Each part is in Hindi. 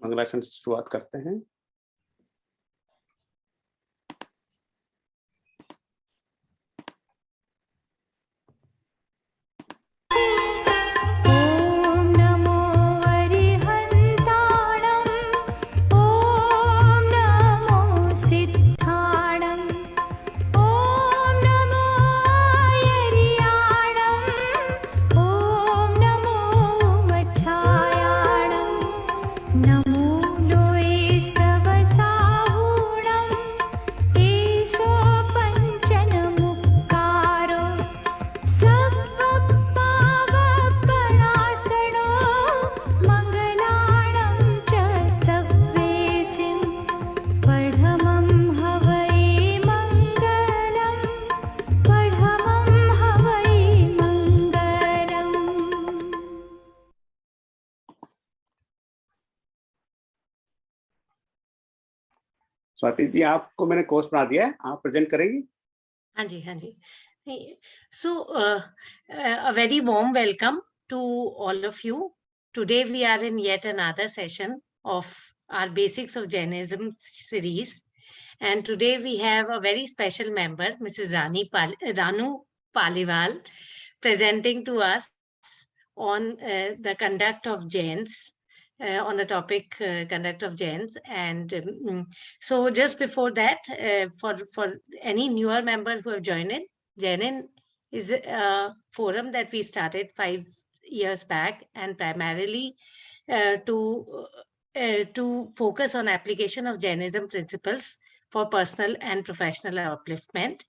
मंगलाचरण से शुरुआत करते हैं। स्वाति जी, आपको मैंने कोर्स बना दिया है, आप प्रेजेंट करेंगी? हाँ जी, हाँ जी। So, a very warm welcome to all of you. Today we are in yet another session of our Basics of Jainism series. And today we have a very special member, Mrs. Ranu Paliwal, presenting to us on the conduct of Jains. On the topic conduct of Jains. And so just before that, for any newer member who have joined in, Jainin is a forum that we started 5 years back, and primarily to focus on application of Jainism principles for personal and professional upliftment.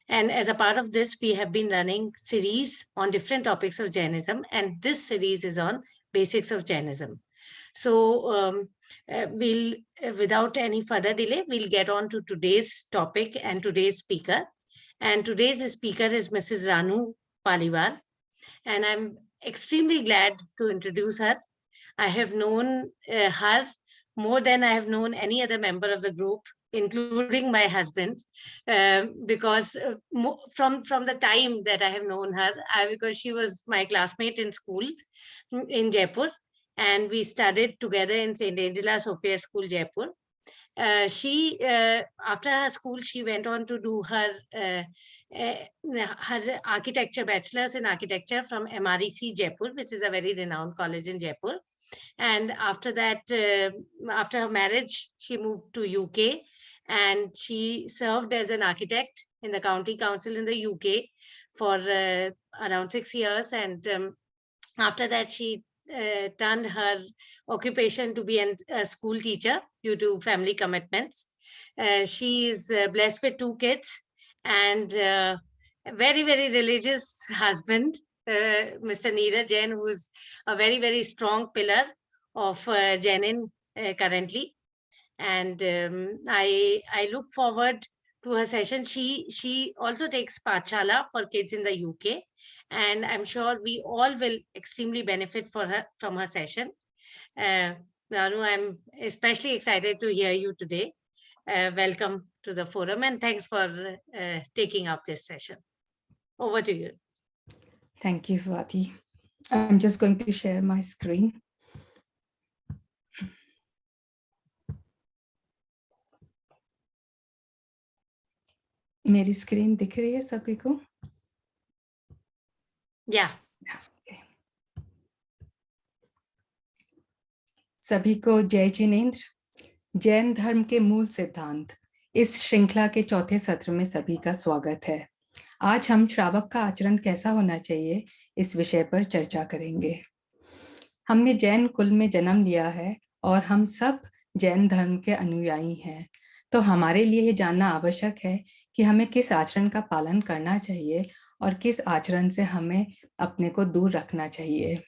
And as a part of this, we have been running series on different topics of Jainism, and this series is on basics of Jainism. So without any further delay, we'll get on to today's topic and today's speaker. And today's speaker is Mrs. Ranu Paliwal. And I'm extremely glad to introduce her. I have known her more than I have known any other member of the group, including my husband, because from the time that I have known her, because she was my classmate in school in Jaipur, and we studied together in St. Angela Sophia School, Jaipur. After her school, she went on to do her architecture bachelor's in architecture from MREC Jaipur, which is a very renowned college in Jaipur. And after that, after her marriage, she moved to UK, and she served as an architect in the county council in the UK for around 6 years. And after that, she turned her occupation to be a school teacher due to family commitments. She is blessed with 2 kids and a very, very religious husband, Mr. Neeraj Jain, who is a very, very strong pillar of Jainin currently. And I look forward to her session. She also takes Pachala for kids in the UK, and I'm sure we all will extremely benefit from her session. Ranu, I'm especially excited to hear you today. Welcome to the forum, and thanks for taking up this session. Over to you. Thank you, Swati. I'm just going to share my screen. मेरी स्क्रीन दिख रही है सभी को? Yeah. सभी को जय जिनेंद्र। जैन धर्म के मूल सिद्धांत इस श्रृंखला के चौथे सत्र में सभी का स्वागत है। आज हम श्रावक का आचरण कैसा होना चाहिए इस विषय पर चर्चा करेंगे। हमने जैन कुल में जन्म लिया है और हम सब जैन धर्म के अनुयायी हैं, तो हमारे लिए ये जानना आवश्यक है कि हमें किस आचरण का पालन करना चाहिए और किस आचरण से हमें अपने को दूर रखना चाहिए।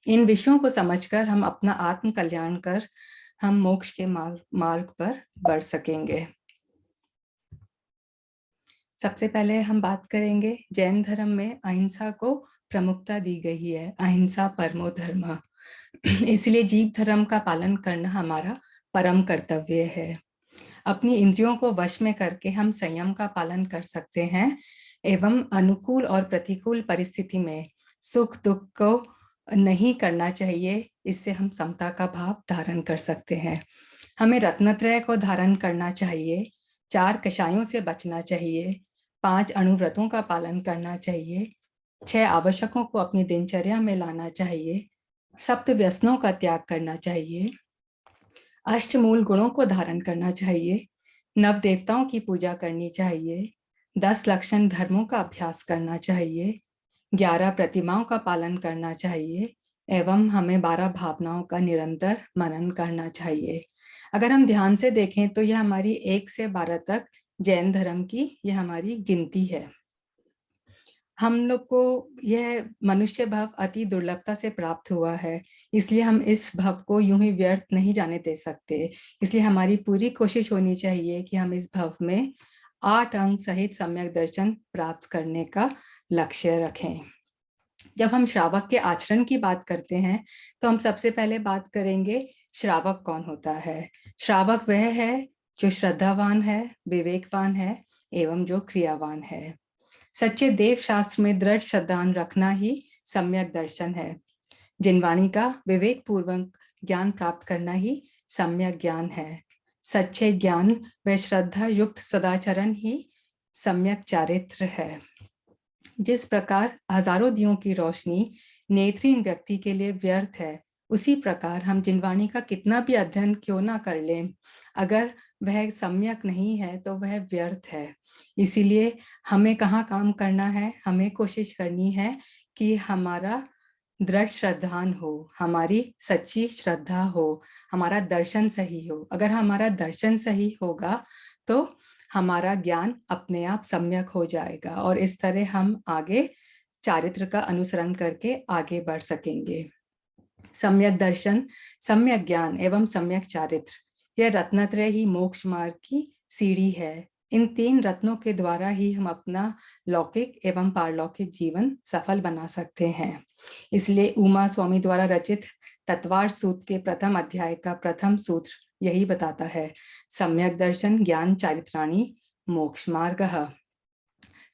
इन विषयों को समझकर हम अपना आत्म कल्याण कर हम मोक्ष के मार्ग पर बढ़ सकेंगे। सबसे पहले हम बात करेंगे, जैन धर्म में अहिंसा को प्रमुखता दी गई है। अहिंसा परमो धर्म, इसलिए जीव धर्म का पालन करना हमारा परम कर्तव्य है। अपनी इंद्रियों को वश में करके हम संयम का पालन कर सकते हैं एवं अनुकूल और प्रतिकूल परिस्थिति में सुख दुख को नहीं करना चाहिए, इससे हम समता का भाव धारण कर सकते हैं। हमें रत्नत्रय को धारण करना चाहिए, 4 कषायों से बचना चाहिए, 5 अणुव्रतों का पालन करना चाहिए, 6 आवश्यकों को अपनी दिनचर्या में लाना चाहिए, 7 व्यसनों का त्याग करना चाहिए, अष्टमूल गुणों को धारण करना चाहिए, 9 देवताओं की पूजा करनी चाहिए, 10 लक्षण धर्मों का अभ्यास करना चाहिए, 11 प्रतिमाओं का पालन करना चाहिए एवं हमें 12 भावनाओं का निरंतर मनन करना चाहिए। अगर हम ध्यान से देखें तो यह हमारी 1 से 12 तक जैन धर्म की यह हमारी गिनती है। हम लोग को यह मनुष्य भव अति दुर्लभता से प्राप्त हुआ है, इसलिए हम इस भव को यूं ही व्यर्थ नहीं जाने दे सकते। इसलिए हमारी पूरी कोशिश होनी चाहिए कि हम इस भव में 8 अंग सहित सम्यक दर्शन प्राप्त करने का लक्ष्य रखें। जब हम श्रावक के आचरण की बात करते हैं तो हम सबसे पहले बात करेंगे श्रावक कौन होता है। श्रावक वह है जो श्रद्धावान है, विवेकवान है एवं जो क्रियावान है। सच्चे देव शास्त्र में दृढ़ श्रद्धा रखना ही सम्यक दर्शन है। जिनवाणी का विवेक पूर्वक ज्ञान प्राप्त करना ही सम्यक ज्ञान है। सच्चे ज्ञान व श्रद्धा युक्त सदाचरण ही सम्यक चारित्र है। जिस प्रकार हजारों दियों की रोशनी नेत्रहीन व्यक्ति के लिए व्यर्थ है, उसी प्रकार हम जिनवाणी का कितना भी अध्ययन क्यों ना कर लें, अगर वह सम्यक नहीं है तो वह व्यर्थ है। इसीलिए हमें कहाँ काम करना है, हमें कोशिश करनी है कि हमारा दृढ़ श्रद्धान हो, हमारी सच्ची श्रद्धा हो, हमारा दर्शन सही हो। अगर हमारा दर्शन सही होगा तो हमारा ज्ञान अपने आप सम्यक हो जाएगा और इस तरह हम आगे चारित्र का अनुसरण करके आगे बढ़ सकेंगे। सम्यक दर्शन, सम्यक ज्ञान एवं सम्यक चारित्र, यह रत्नत्रय ही मोक्ष मार्ग की सीढ़ी है। इन 3 रत्नों के द्वारा ही हम अपना लौकिक एवं पारलौकिक जीवन सफल बना सकते हैं। इसलिए उमा स्वामी द्वारा रचित तत्वार सूत्र के प्रथम अध्याय का प्रथम सूत्र यही बताता है, सम्यक दर्शन ज्ञान चारित्राणि मोक्ष मार्गः।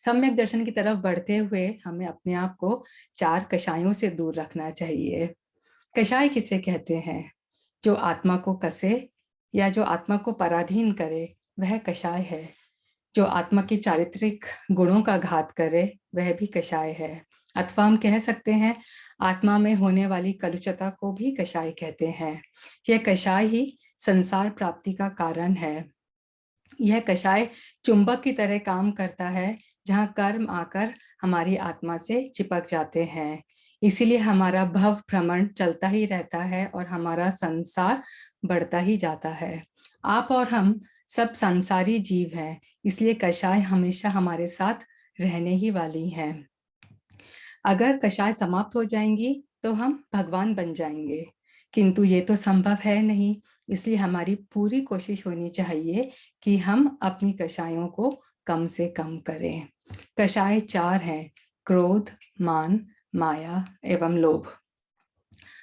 सम्यक दर्शन की तरफ बढ़ते हुए हमें अपने आप को 4 कषायों से दूर रखना चाहिए। कषाय किसे कहते हैं? जो आत्मा को कसे या जो आत्मा को पराधीन करे वह कषाय है। जो आत्मा की चारित्रिक गुणों का घात करे वह भी कषाय है। अथवा हम कह सकते हैं आत्मा में होने वाली कलुषता को भी कषाय कहते हैं। यह कषाय ही संसार प्राप्ति का कारण है। यह कषाय चुंबक की तरह काम करता है, जहां कर्म आकर हमारी आत्मा से चिपक जाते हैं। इसीलिए हमारा भव भ्रमण चलता ही रहता है और हमारा संसार बढ़ता ही जाता है। आप और हम सब संसारी जीव हैं, इसलिए कषाय हमेशा हमारे साथ रहने ही वाली हैं। अगर कषाय समाप्त हो जाएंगी तो हम भगवान बन जाएंगे, किंतु ये तो संभव है नहीं। इसलिए हमारी पूरी कोशिश होनी चाहिए कि हम अपनी कषायों को कम से कम करें। कषाय 4 हैं, क्रोध, मान, माया एवं लोभ।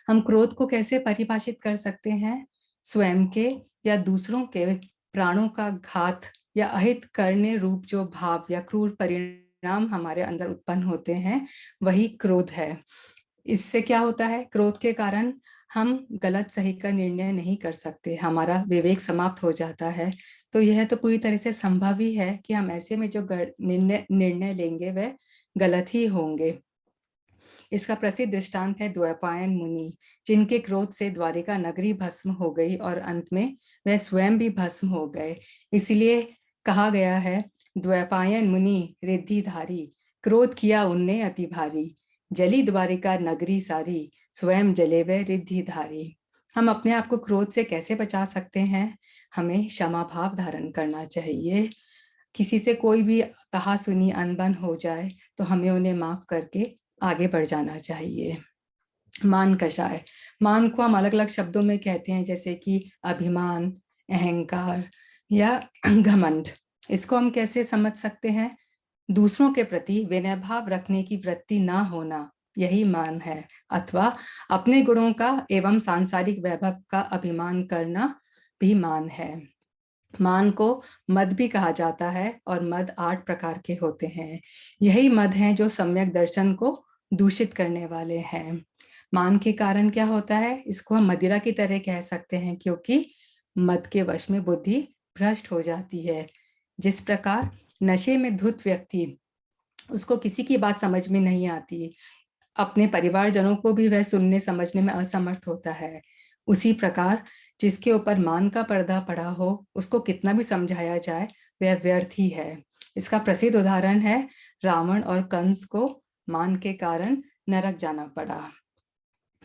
हम क्रोध को कैसे परिभाषित कर सकते हैं? स्वयं के या दूसरों के प्राणों का घात या अहित करने रूप जो भाव या क्रूर परिणाम हमारे अंदर उत्पन्न होते हैं, वही क्रोध है। इससे क्या होता है? क्रोध के कारण हम गलत सही का निर्णय नहीं कर सकते, हमारा विवेक समाप्त हो जाता है। तो यह तो पूरी तरह से संभव ही है कि हम ऐसे में जो निर्णय लेंगे वह गलत ही होंगे। इसका प्रसिद्ध दृष्टांत है द्वैपायन मुनि, जिनके क्रोध से द्वारिका नगरी भस्म हो गई और अंत में वह स्वयं भी भस्म हो गए। इसलिए कहा गया है, द्वैपायन मुनि रिद्धिधारी, क्रोध किया उनने अति भारी, जली द्वारिका नगरी सारी, स्वयं जले वे रिद्धिधारी। हम अपने आप को क्रोध से कैसे बचा सकते हैं? हमें क्षमा भाव धारण करना चाहिए। किसी से कोई भी कहा सुनी अनबन हो जाए तो हमें उन्हें माफ करके आगे बढ़ जाना चाहिए। मान कषाय, मान को हम अलग अलग शब्दों में कहते हैं, जैसे कि अभिमान, अहंकार या घमंड। इसको हम कैसे समझ सकते हैं? दूसरों के प्रति विनय भाव रखने की वृत्ति ना होना, यही मान है। अथवा अपने गुणों का एवं सांसारिक वैभव का अभिमान करना भी मान है। मान को मद भी कहा जाता है और मद 8 प्रकार के होते हैं। यही मद हैं जो सम्यक दर्शन को दूषित करने वाले हैं। मान के कारण क्या होता है, इसको हम मदिरा की तरह कह सकते हैं, क्योंकि मद के वश में बुद्धि भ्रष्ट हो जाती है। जिस प्रकार नशे में धुत व्यक्ति, उसको किसी की बात समझ में नहीं आती, अपने परिवारजनों को भी वह सुनने समझने में असमर्थ होता है, उसी प्रकार जिसके ऊपर मान का पर्दा पड़ा हो, उसको कितना भी समझाया जाए वह व्यर्थ ही है। इसका प्रसिद्ध उदाहरण है रावण और कंस को मान के कारण नरक जाना पड़ा।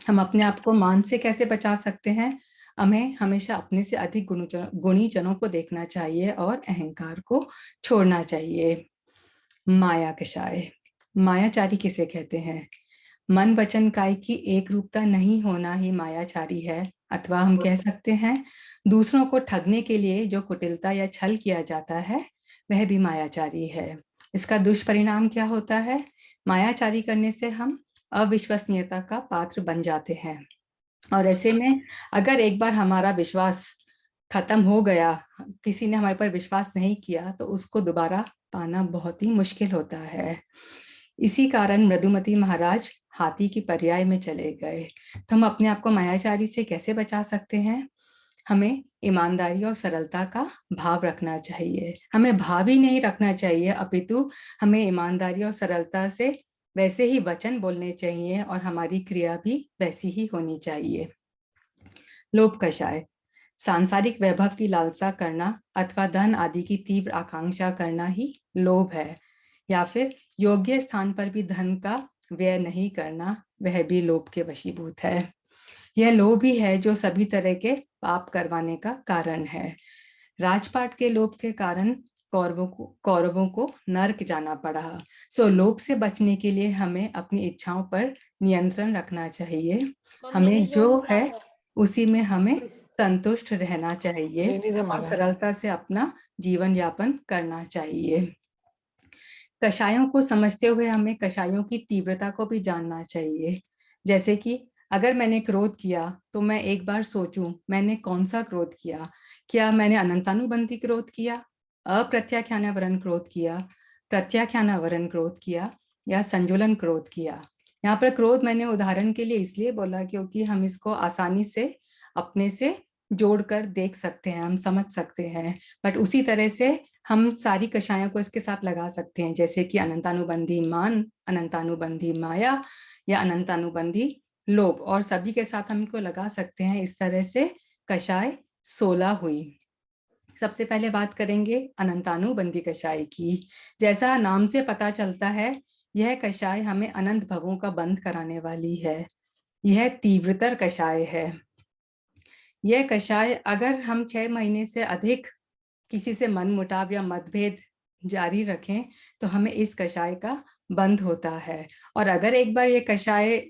हम अपने आप को मान से कैसे बचा सकते हैं? हमें हमेशा अपने से अधिक गुणी जनों को देखना चाहिए और अहंकार को छोड़ना चाहिए। माया कषाय, मायाचारी किसे कहते हैं? मन वचन काय की एक रूपता नहीं होना ही मायाचारी है, अथवा हम कह सकते हैं दूसरों को ठगने के लिए जो कुटिलता या छल किया जाता है वह भी मायाचारी है। इसका दुष्परिणाम क्या होता है? मायाचारी करने से हम अविश्वसनीयता का पात्र बन जाते हैं, और ऐसे में अगर एक बार हमारा विश्वास खत्म हो गया, किसी ने हमारे पर विश्वास नहीं किया, तो उसको दोबारा पाना बहुत ही मुश्किल होता है। इसी कारण मृदुमती महाराज हाथी की पर्याय में चले गए। तो हम अपने आप को मायाचारी से कैसे बचा सकते हैं? हमें ईमानदारी और सरलता का भाव रखना चाहिए। हमें भाव ही नहीं रखना चाहिए, अपितु हमें ईमानदारी और सरलता से वैसे ही वचन बोलने चाहिए और हमारी क्रिया भी वैसी ही होनी चाहिए। लोभ कषाय, सांसारिक वैभव की लालसा करना अथवा धन आदि की तीव्र आकांक्षा करना ही लोभ है, या फिर योग्य स्थान पर भी धन का व्यय नहीं करना, वह भी लोभ के वशीभूत है। यह लोभ ही है जो सभी तरह के पाप करवाने का कारण है। राजपाट के लोभ के कारण कौरवों को नरक जाना पड़ा। सो लोभ से बचने के लिए हमें अपनी इच्छाओं पर नियंत्रण रखना चाहिए। हमें जो है उसी में हमें संतुष्ट रहना चाहिए और सरलता से अपना जीवन यापन करना चाहिए। कषायों को समझते हुए हमें कषायों की तीव्रता को भी जानना चाहिए। जैसे कि अगर मैंने क्रोध किया तो मैं एक बार सोचूं मैंने कौन सा क्रोध किया। क्या मैंने अनंतानुबंधी क्रोध किया, अप्रत्याख्यानावरण क्रोध किया, प्रत्याख्यानावरण क्रोध किया, या संजुलन क्रोध किया? यहाँ पर क्रोध मैंने उदाहरण के लिए इसलिए बोला क्योंकि हम इसको आसानी से अपने से जोड़कर देख सकते हैं, हम समझ सकते हैं। बट उसी तरह से हम सारी कषायों को इसके साथ लगा सकते हैं, जैसे कि अनंतानुबंधी मान, अनंतानुबंधी माया, या अनंतानुबंधी लोभ, और सभी के साथ हम इनको लगा सकते हैं। इस तरह से कषाय 16 हुई। सबसे पहले बात करेंगे अनंतानुबंधी कषाय की। जैसा नाम से पता चलता है, यह कषाय हमें अनंत भवों का बंध कराने वाली है। यह तीव्रतर कषाय है। यह कषाय अगर हम 6 महीने से अधिक किसी से मनमुटाव या मतभेद जारी रखें तो हमें इस कषाय का बंध होता है। और अगर एक बार ये कषाय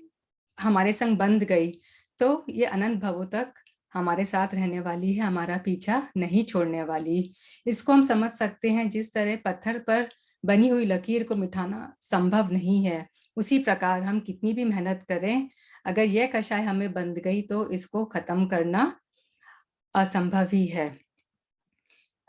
हमारे संग बंध गई तो ये अनंत भवों तक हमारे साथ रहने वाली है, हमारा पीछा नहीं छोड़ने वाली। इसको हम समझ सकते हैं, जिस तरह पत्थर पर बनी हुई लकीर को मिटाना संभव नहीं है, उसी प्रकार हम कितनी भी मेहनत करें, अगर यह कषाय हमें बंध गई तो इसको खत्म करना असंभव ही है।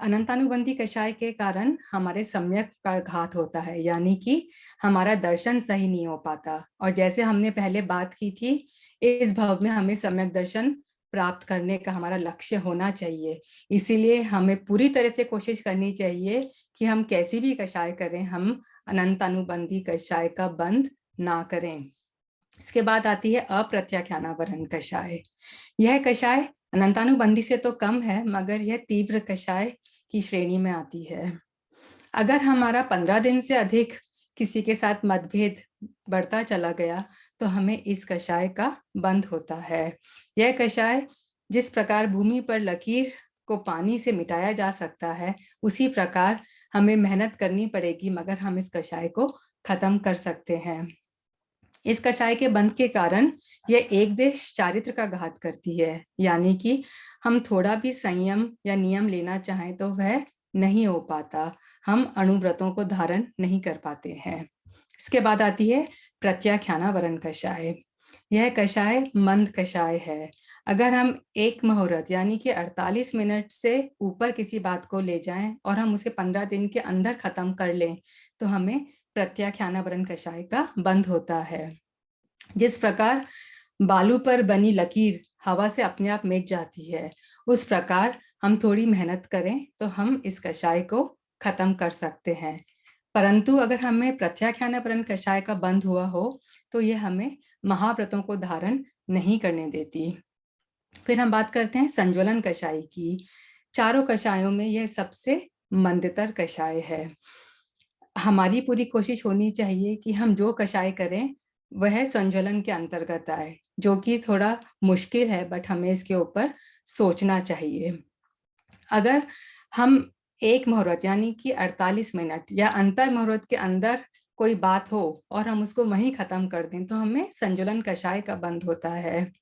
अनंतानुबंधी कषाय के कारण हमारे सम्यक का घात होता है, यानी कि हमारा दर्शन सही नहीं हो पाता। और जैसे हमने पहले बात की थी, इस भाव में हमें सम्यक दर्शन प्राप्त करने का हमारा लक्ष्य होना चाहिए। इसीलिए हमें पूरी तरह से कोशिश करनी चाहिए कि हम कैसी भी कषाय करें, हम अनंतानुबंधी कषाय का बंध ना करें। इसके बाद आती है अप्रत्याख्यानावरण कषाय। यह कषाय अनंतानुबंधी से तो कम है, मगर यह तीव्र कषाय की श्रेणी में आती है। अगर हमारा 15 दिन से अधिक किसी के साथ मतभेद बढ़ता चला गया तो हमें इस कषाय का बंध होता है। यह कषाय जिस प्रकार भूमि पर लकीर को पानी से मिटाया जा सकता है, उसी प्रकार हमें मेहनत करनी पड़ेगी, मगर हम इस कषाय को खत्म कर सकते हैं। इस कषाय के बंध के कारण यह एक देश चारित्र का घात करती है, यानी कि हम थोड़ा भी संयम या नियम लेना चाहें तो वह नहीं हो पाता, हम अणुव्रतों को धारण नहीं कर पाते हैं। इसके बाद आती है प्रत्याख्यानावरण कषाय। यह कषाय मंद कषाय है। अगर हम एक मुहूर्त यानी कि 48 मिनट से ऊपर किसी बात को ले जाएं और हम उसे 15 दिन के अंदर खत्म कर लें तो हमें प्रत्याख्यानावरण कषाय का बंध होता है। जिस प्रकार बालू पर बनी लकीर हवा से अपने आप मिट जाती है, उस प्रकार हम थोड़ी मेहनत करें तो हम इस कषाय को खत्म कर सकते हैं। परंतु अगर हमें प्रत्याख्यानापरण कषाय का बंध हुआ हो तो ये हमें महाव्रतों को धारण नहीं करने देती। फिर हम बात करते हैं संज्वलन कषाय की। चारों कषायों में यह सबसे मंदतर कषाय है। हमारी पूरी कोशिश होनी चाहिए कि हम जो कषाय करें वह संज्वलन के अंतर्गत आए, जो कि थोड़ा मुश्किल है, बट हमें इसके ऊपर सोचना चाहिए। अगर हम एक मुहूर्त यानी कि 48 मिनट या अंतर मुहूर्त के अंदर कोई बात हो और हम उसको वहीं खत्म कर दें तो हमें संज्वलन कषाय का बंध होता है।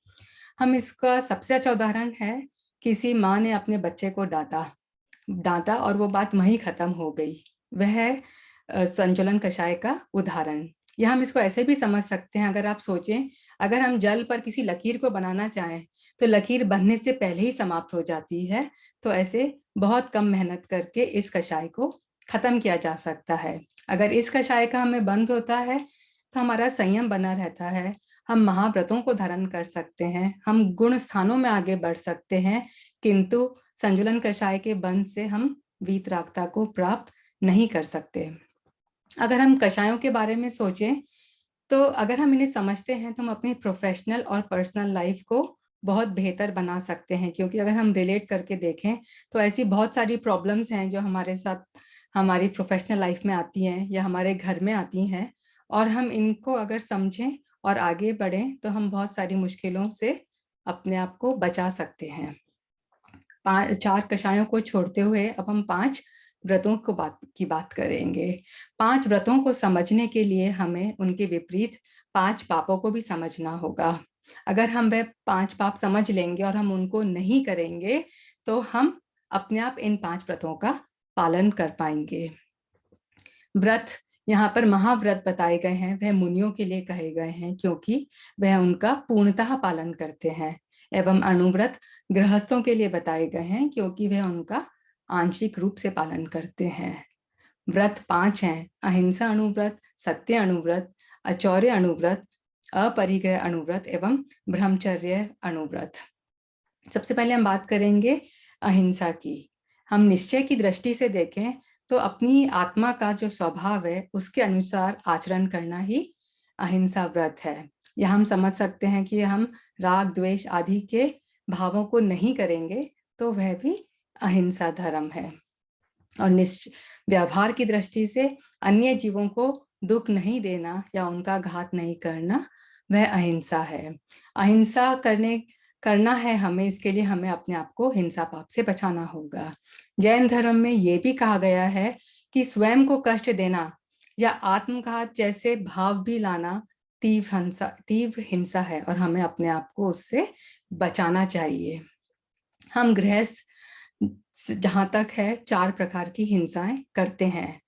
हम इसका सबसे अच्छा उदाहरण है, किसी माँ ने अपने बच्चे को डांटा और वो बात वहीं खत्म हो गई, वह है संज्वलन कषाय का उदाहरण। या हम इसको ऐसे भी समझ सकते हैं, अगर आप सोचें, अगर हम जल पर किसी लकीर को बनाना चाहें तो लकीर बनने से पहले ही समाप्त हो जाती है। तो ऐसे बहुत कम मेहनत करके इस कषाय को खत्म किया जा सकता है। अगर इस कषाय का हमें बंध होता है तो हमारा संयम बना रहता है, हम महाव्रतों को धारण कर सकते हैं, हम गुण स्थानों में आगे बढ़ सकते हैं, किंतु संजुलन कषाय के बंध से हम वीतरागता को प्राप्त नहीं कर सकते। अगर हम कषायों के बारे में सोचें तो अगर हम इन्हें समझते हैं तो हम अपनी प्रोफेशनल और पर्सनल लाइफ को बहुत बेहतर बना सकते हैं, क्योंकि अगर हम रिलेट करके देखें तो ऐसी बहुत सारी प्रॉब्लम्स हैं जो हमारे साथ हमारी प्रोफेशनल लाइफ में आती हैं या हमारे घर में आती हैं, और हम इनको अगर समझें और आगे बढ़ें तो हम बहुत सारी मुश्किलों से अपने आप को बचा सकते हैं। 4 कषायों को छोड़ते हुए अब हम 5 व्रतों की बात करेंगे। 5 व्रतों को समझने के लिए हमें उनके विपरीत 5 पापों को भी समझना होगा। अगर हम वह 5 पाप समझ लेंगे और हम उनको नहीं करेंगे तो हम अपने आप इन 5 व्रतों का पालन कर पाएंगे। व्रत यहाँ पर महाव्रत बताए गए हैं, वह मुनियों के लिए कहे गए हैं क्योंकि वह उनका पूर्णतः पालन करते हैं, एवं अणुव्रत गृहस्थों के लिए बताए गए हैं क्योंकि वह उनका आंशिक रूप से पालन करते हैं। व्रत 5 हैं: अहिंसा अणुव्रत, सत्य अणुव्रत, अचौर्य अणुव्रत, अपरिग्रह अणुव्रत एवं ब्रह्मचर्य अणुव्रत। सबसे पहले हम बात करेंगे अहिंसा की। हम निश्चय की दृष्टि से देखें तो अपनी आत्मा का जो स्वभाव है उसके अनुसार आचरण करना ही अहिंसा व्रत है। यह हम समझ सकते हैं कि हम राग द्वेष आदि के भावों को नहीं करेंगे तो वह भी अहिंसा धर्म है। और व्यवहार की दृष्टि से अन्य जीवों को दुख नहीं देना या उनका घात नहीं करना, वह अहिंसा है। अहिंसा करना है हमें, इसके लिए हमें अपने आप को हिंसा पाप से बचाना होगा। जैन धर्म में ये भी कहा गया है कि स्वयं को कष्ट देना या आत्मघात जैसे भाव भी लाना तीव्र हिंसा है और हमें अपने आप को उससे बचाना चाहिए। हम गृहस्थ जहां तक है 4 प्रकार की हिंसाएं करते हैं।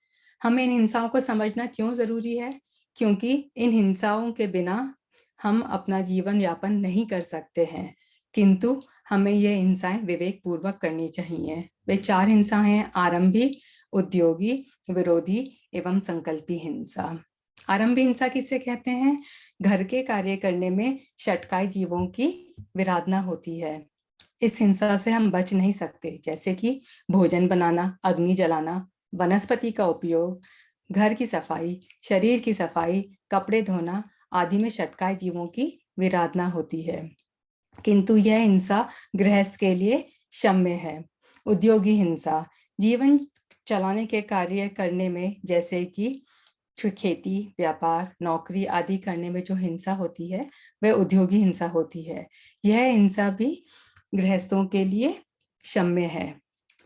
हमें इन हिंसाओं को समझना क्यों जरूरी है? क्योंकि इन हिंसाओं के बिना हम अपना जीवन यापन नहीं कर सकते हैं, किंतु हमें ये हिंसाएं विवेक पूर्वक करनी चाहिए। वे 4 हिंसा हैं: आरंभी, उद्योगी, विरोधी एवं संकल्पी हिंसा। आरंभी हिंसा किसे कहते हैं? घर के कार्य करने में षटकाय जीवों की विराधना होती है। इस हिंसा से हम बच नहीं सकते, जैसे कि भोजन बनाना, अग्नि जलाना, वनस्पति का उपयोग, घर की सफाई, शरीर की सफाई, कपड़े धोना आदि में षटकाय जीवों की विराधना होती है, किंतु यह हिंसा गृहस्थ के लिए क्षम्य है। उद्योगी हिंसा जीवन चलाने के कार्य करने में, जैसे कि खेती, व्यापार, नौकरी आदि करने में जो हिंसा होती है वह उद्योगी हिंसा होती है। यह हिंसा भी गृहस्थों के लिए क्षम्य है।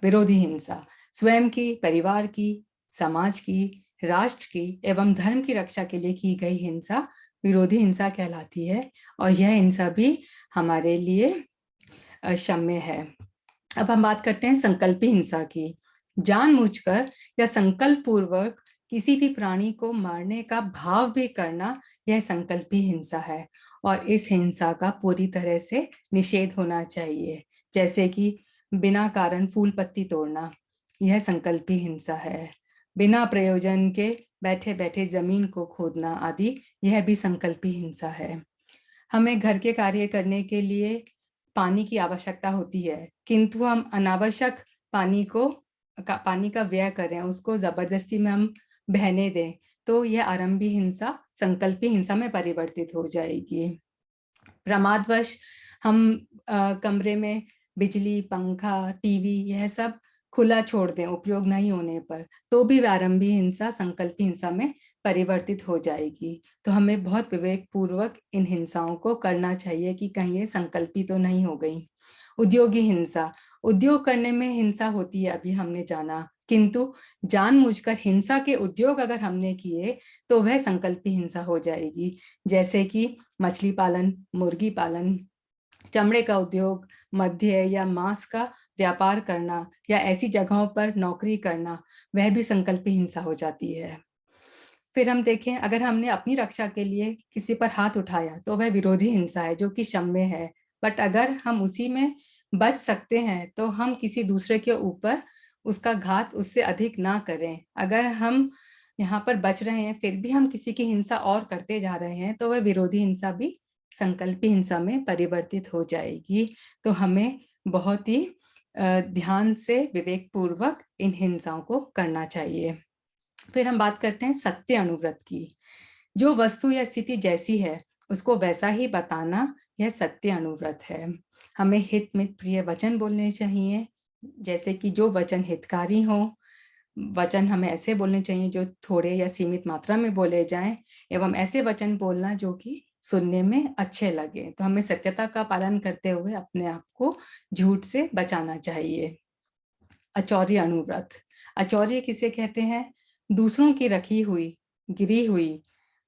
विरोधी हिंसा स्वयं की, परिवार की, समाज की, राष्ट्र की एवं धर्म की रक्षा के लिए की गई हिंसा विरोधी हिंसा कहलाती है, और यह हिंसा भी हमारे लिए क्षम्य है। अब हम बात करते हैं संकल्पी हिंसा की। जानबूझकर या संकल्प पूर्वक किसी भी प्राणी को मारने का भाव भी करना, यह संकल्पी हिंसा है, और इस हिंसा का पूरी तरह से निषेध होना चाहिए। जैसे कि बिना कारण फूल पत्ती तोड़ना, यह संकल्पी हिंसा है। बिना प्रयोजन के बैठे बैठे जमीन को खोदना आदि, यह भी संकल्पी हिंसा है। हमें घर के कार्य करने के लिए पानी की आवश्यकता होती है, किंतु हम अनावश्यक पानी का व्यय करें, उसको जबरदस्ती में हम बहने दें, तो यह आरंभी हिंसा संकल्पी हिंसा में परिवर्तित हो जाएगी। प्रमादवश हम कमरे में बिजली, पंखा, टीवी यह सब खुला छोड़ दें उपयोग नहीं होने पर, तो भी आरंभी हिंसा संकल्पी हिंसा में परिवर्तित हो जाएगी। तो हमें बहुत विवेक पूर्वक इन हिंसाओं को करना चाहिए कि कहीं ये संकल्पी तो नहीं हो गई। उद्योगी हिंसा, उद्योग करने में हिंसा होती है, अभी हमने जाना, किंतु जानबूझकर हिंसा के उद्योग अगर हमने किए तो वह संकल्पी हिंसा हो जाएगी। जैसे कि मछली पालन, मुर्गी पालन, चमड़े का उद्योग, मध्य या मांस का व्यापार करना या ऐसी जगहों पर नौकरी करना, वह भी संकल्पी हिंसा हो जाती है। फिर हम देखें, अगर हमने अपनी रक्षा के लिए किसी पर हाथ उठाया तो वह विरोधी हिंसा है, जो कि क्षम्य है। बट अगर हम उसी में बच सकते हैं तो हम किसी दूसरे के ऊपर उसका घात उससे अधिक ना करें। अगर हम यहाँ पर बच रहे हैं फिर भी हम किसी की हिंसा और करते जा रहे हैं तो वह विरोधी हिंसा भी संकल्पी हिंसा में परिवर्तित हो जाएगी। तो हमें बहुत ही ध्यान से विवेक पूर्वक इन हिंसाओं को करना चाहिए। फिर हम बात करते हैं सत्य अनुव्रत की। जो वस्तु या स्थिति जैसी है उसको वैसा ही बताना, यह सत्य अनुव्रत है। हमें हित मित प्रिय वचन बोलने चाहिए, जैसे कि जो वचन हितकारी हो। वचन हमें ऐसे बोलने चाहिए जो थोड़े या सीमित मात्रा में बोले जाएं, एवं ऐसे वचन बोलना जो कि सुनने में अच्छे लगे। तो हमें सत्यता का पालन करते हुए अपने आप को झूठ से बचाना चाहिए। अचौर्य अनुव्रत, अचौर्य किसे कहते हैं? दूसरों की रखी हुई, गिरी हुई,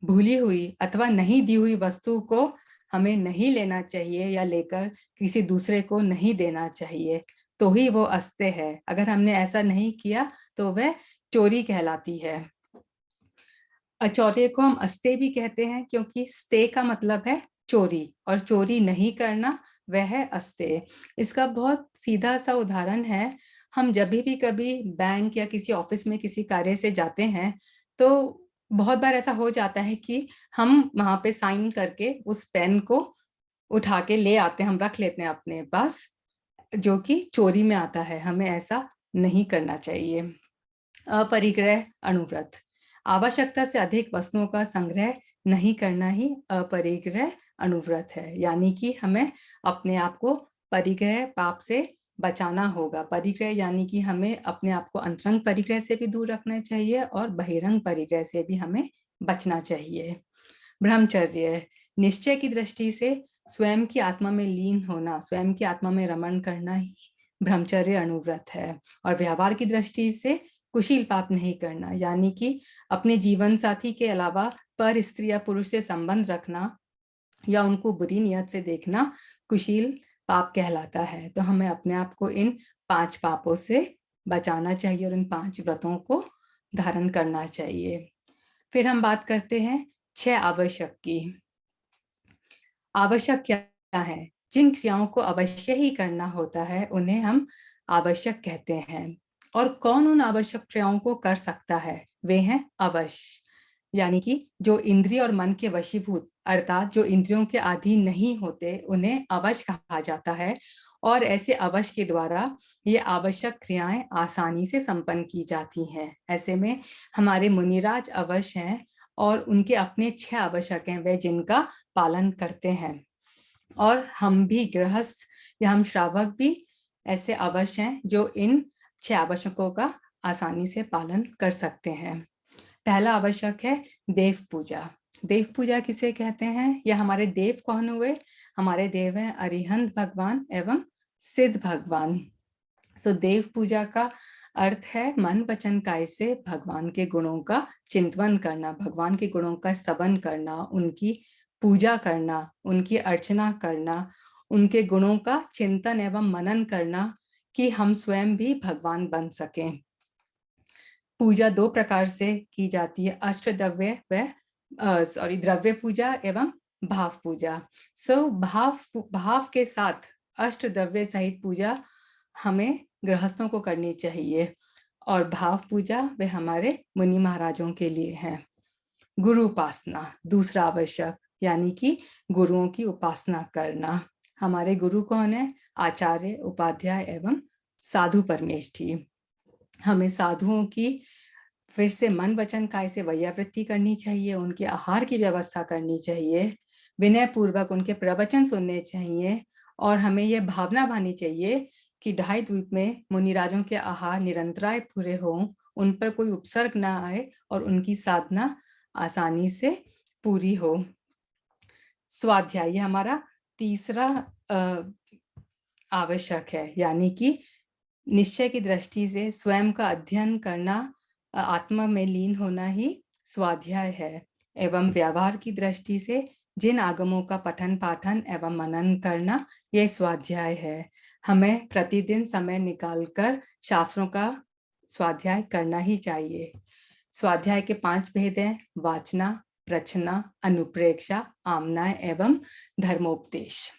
भूली हुई अथवा नहीं दी हुई वस्तु को हमें नहीं लेना चाहिए या लेकर किसी दूसरे को नहीं देना चाहिए, तो ही वो अस्तेय है। अगर हमने ऐसा नहीं किया तो वह चोरी कहलाती है। अचौर्य को हम अस्तेय भी कहते हैं क्योंकि स्तेय का मतलब है चोरी, और चोरी नहीं करना वह है अस्तेय। इसका बहुत सीधा सा उदाहरण है, हम जब भी कभी बैंक या किसी ऑफिस में किसी कार्य से जाते हैं तो बहुत बार ऐसा हो जाता है कि हम वहां पे साइन करके उस पेन को उठा के ले आते हैं, हम रख लेते हैं अपने पास, जो कि चोरी में आता है। हमें ऐसा नहीं करना चाहिए। अपरिग्रह अनुव्रत, आवश्यकता से अधिक वस्तुओं का संग्रह नहीं करना ही अपरिग्रह अनुव्रत है। यानी कि हमें अपने आप को परिग्रह पाप से बचाना होगा। परिग्रह यानी कि हमें अपने आप को अंतरंग परिग्रह से भी दूर रखना चाहिए और बहिरंग परिग्रह से भी हमें बचना चाहिए। ब्रह्मचर्य, निश्चय की दृष्टि से स्वयं की आत्मा में लीन होना, स्वयं की आत्मा में रमण करना ही ब्रह्मचर्य अनुव्रत है। और व्यवहार की दृष्टि से कुशील पाप नहीं करना, यानी कि अपने जीवन साथी के अलावा पर स्त्री या पुरुष से संबंध रखना या उनको बुरी नियत से देखना कुशील पाप कहलाता है। तो हमें अपने आप को इन 5 पापों से बचाना चाहिए और इन 5 व्रतों को धारण करना चाहिए। फिर हम बात करते हैं 6 आवश्यक की। आवश्यक क्या है? जिन क्रियाओं को अवश्य ही करना होता है उन्हें हम आवश्यक कहते हैं। और कौन उन आवश्यक क्रियाओं को कर सकता है? वे हैं अवश्य, यानी कि जो इंद्रिय और मन के वशीभूत, अर्थात जो इंद्रियों के अधीन नहीं होते, उन्हें अवश्य कहा जाता है। और ऐसे अवश्य के द्वारा ये आवश्यक क्रियाएं आसानी से संपन्न की जाती हैं। ऐसे में हमारे मुनिराज अवश्य हैं और उनके अपने 6 आवश्यक हैं, वे जिनका पालन करते हैं। और हम भी गृहस्थ या हम श्रावक भी ऐसे अवश्य हैं जो इन 6 आवश्यकों का आसानी से पालन कर सकते हैं। पहला आवश्यक है देव पूजा। देव पूजा किसे कहते हैं या हमारे देव कौन हुए? हमारे देव हैं अरिहंत भगवान एवं सिद्ध भगवान। सो देव पूजा का अर्थ है मन वचन काया से भगवान के गुणों का चिंतन करना, भगवान के गुणों का स्तवन करना, उनकी पूजा करना, उनकी अर्चना करना, उनके गुणों का चिंतन एवं मनन करना कि हम स्वयं भी भगवान बन सकें। पूजा 2 प्रकार से की जाती है, अष्टद्रव्य व द्रव्य पूजा एवं भाव पूजा। भाव के साथ अष्टद्रव्य सहित पूजा हमें गृहस्थों को करनी चाहिए और भाव पूजा वे हमारे मुनि महाराजों के लिए है। गुरु उपासना दूसरा आवश्यक, यानी कि गुरुओं की उपासना करना। हमारे गुरु कौन है? आचार्य, उपाध्याय एवं साधु परमेष्ठी। हमें साधुओं की फिर से मन वचन काय से वैयावृत्ति करनी चाहिए, उनके आहार की व्यवस्था करनी चाहिए, विनय पूर्वक उनके प्रवचन सुनने चाहिए, और हमें यह भावना भानी चाहिए कि ढाई द्वीप में मुनिराजों के आहार निरंतराय पूरे हों, उन पर कोई उपसर्ग ना आए और उनकी साधना आसानी से पूरी हो। स्वाध्याय, ये हमारा तीसरा आवश्यक है, यानी कि निश्चय की दृष्टि से स्वयं का अध्ययन करना, आत्मा में लीन होना ही स्वाध्याय है। एवं व्यवहार की दृष्टि से जिन आगमों का पठन पाठन एवं मनन करना, यह स्वाध्याय है। हमें प्रतिदिन समय निकालकर शास्त्रों का स्वाध्याय करना ही चाहिए। स्वाध्याय के 5 भेद हैं: वाचना, प्रचना, अनुप्रेक्षा, आमना एवं धर्मोपदेश।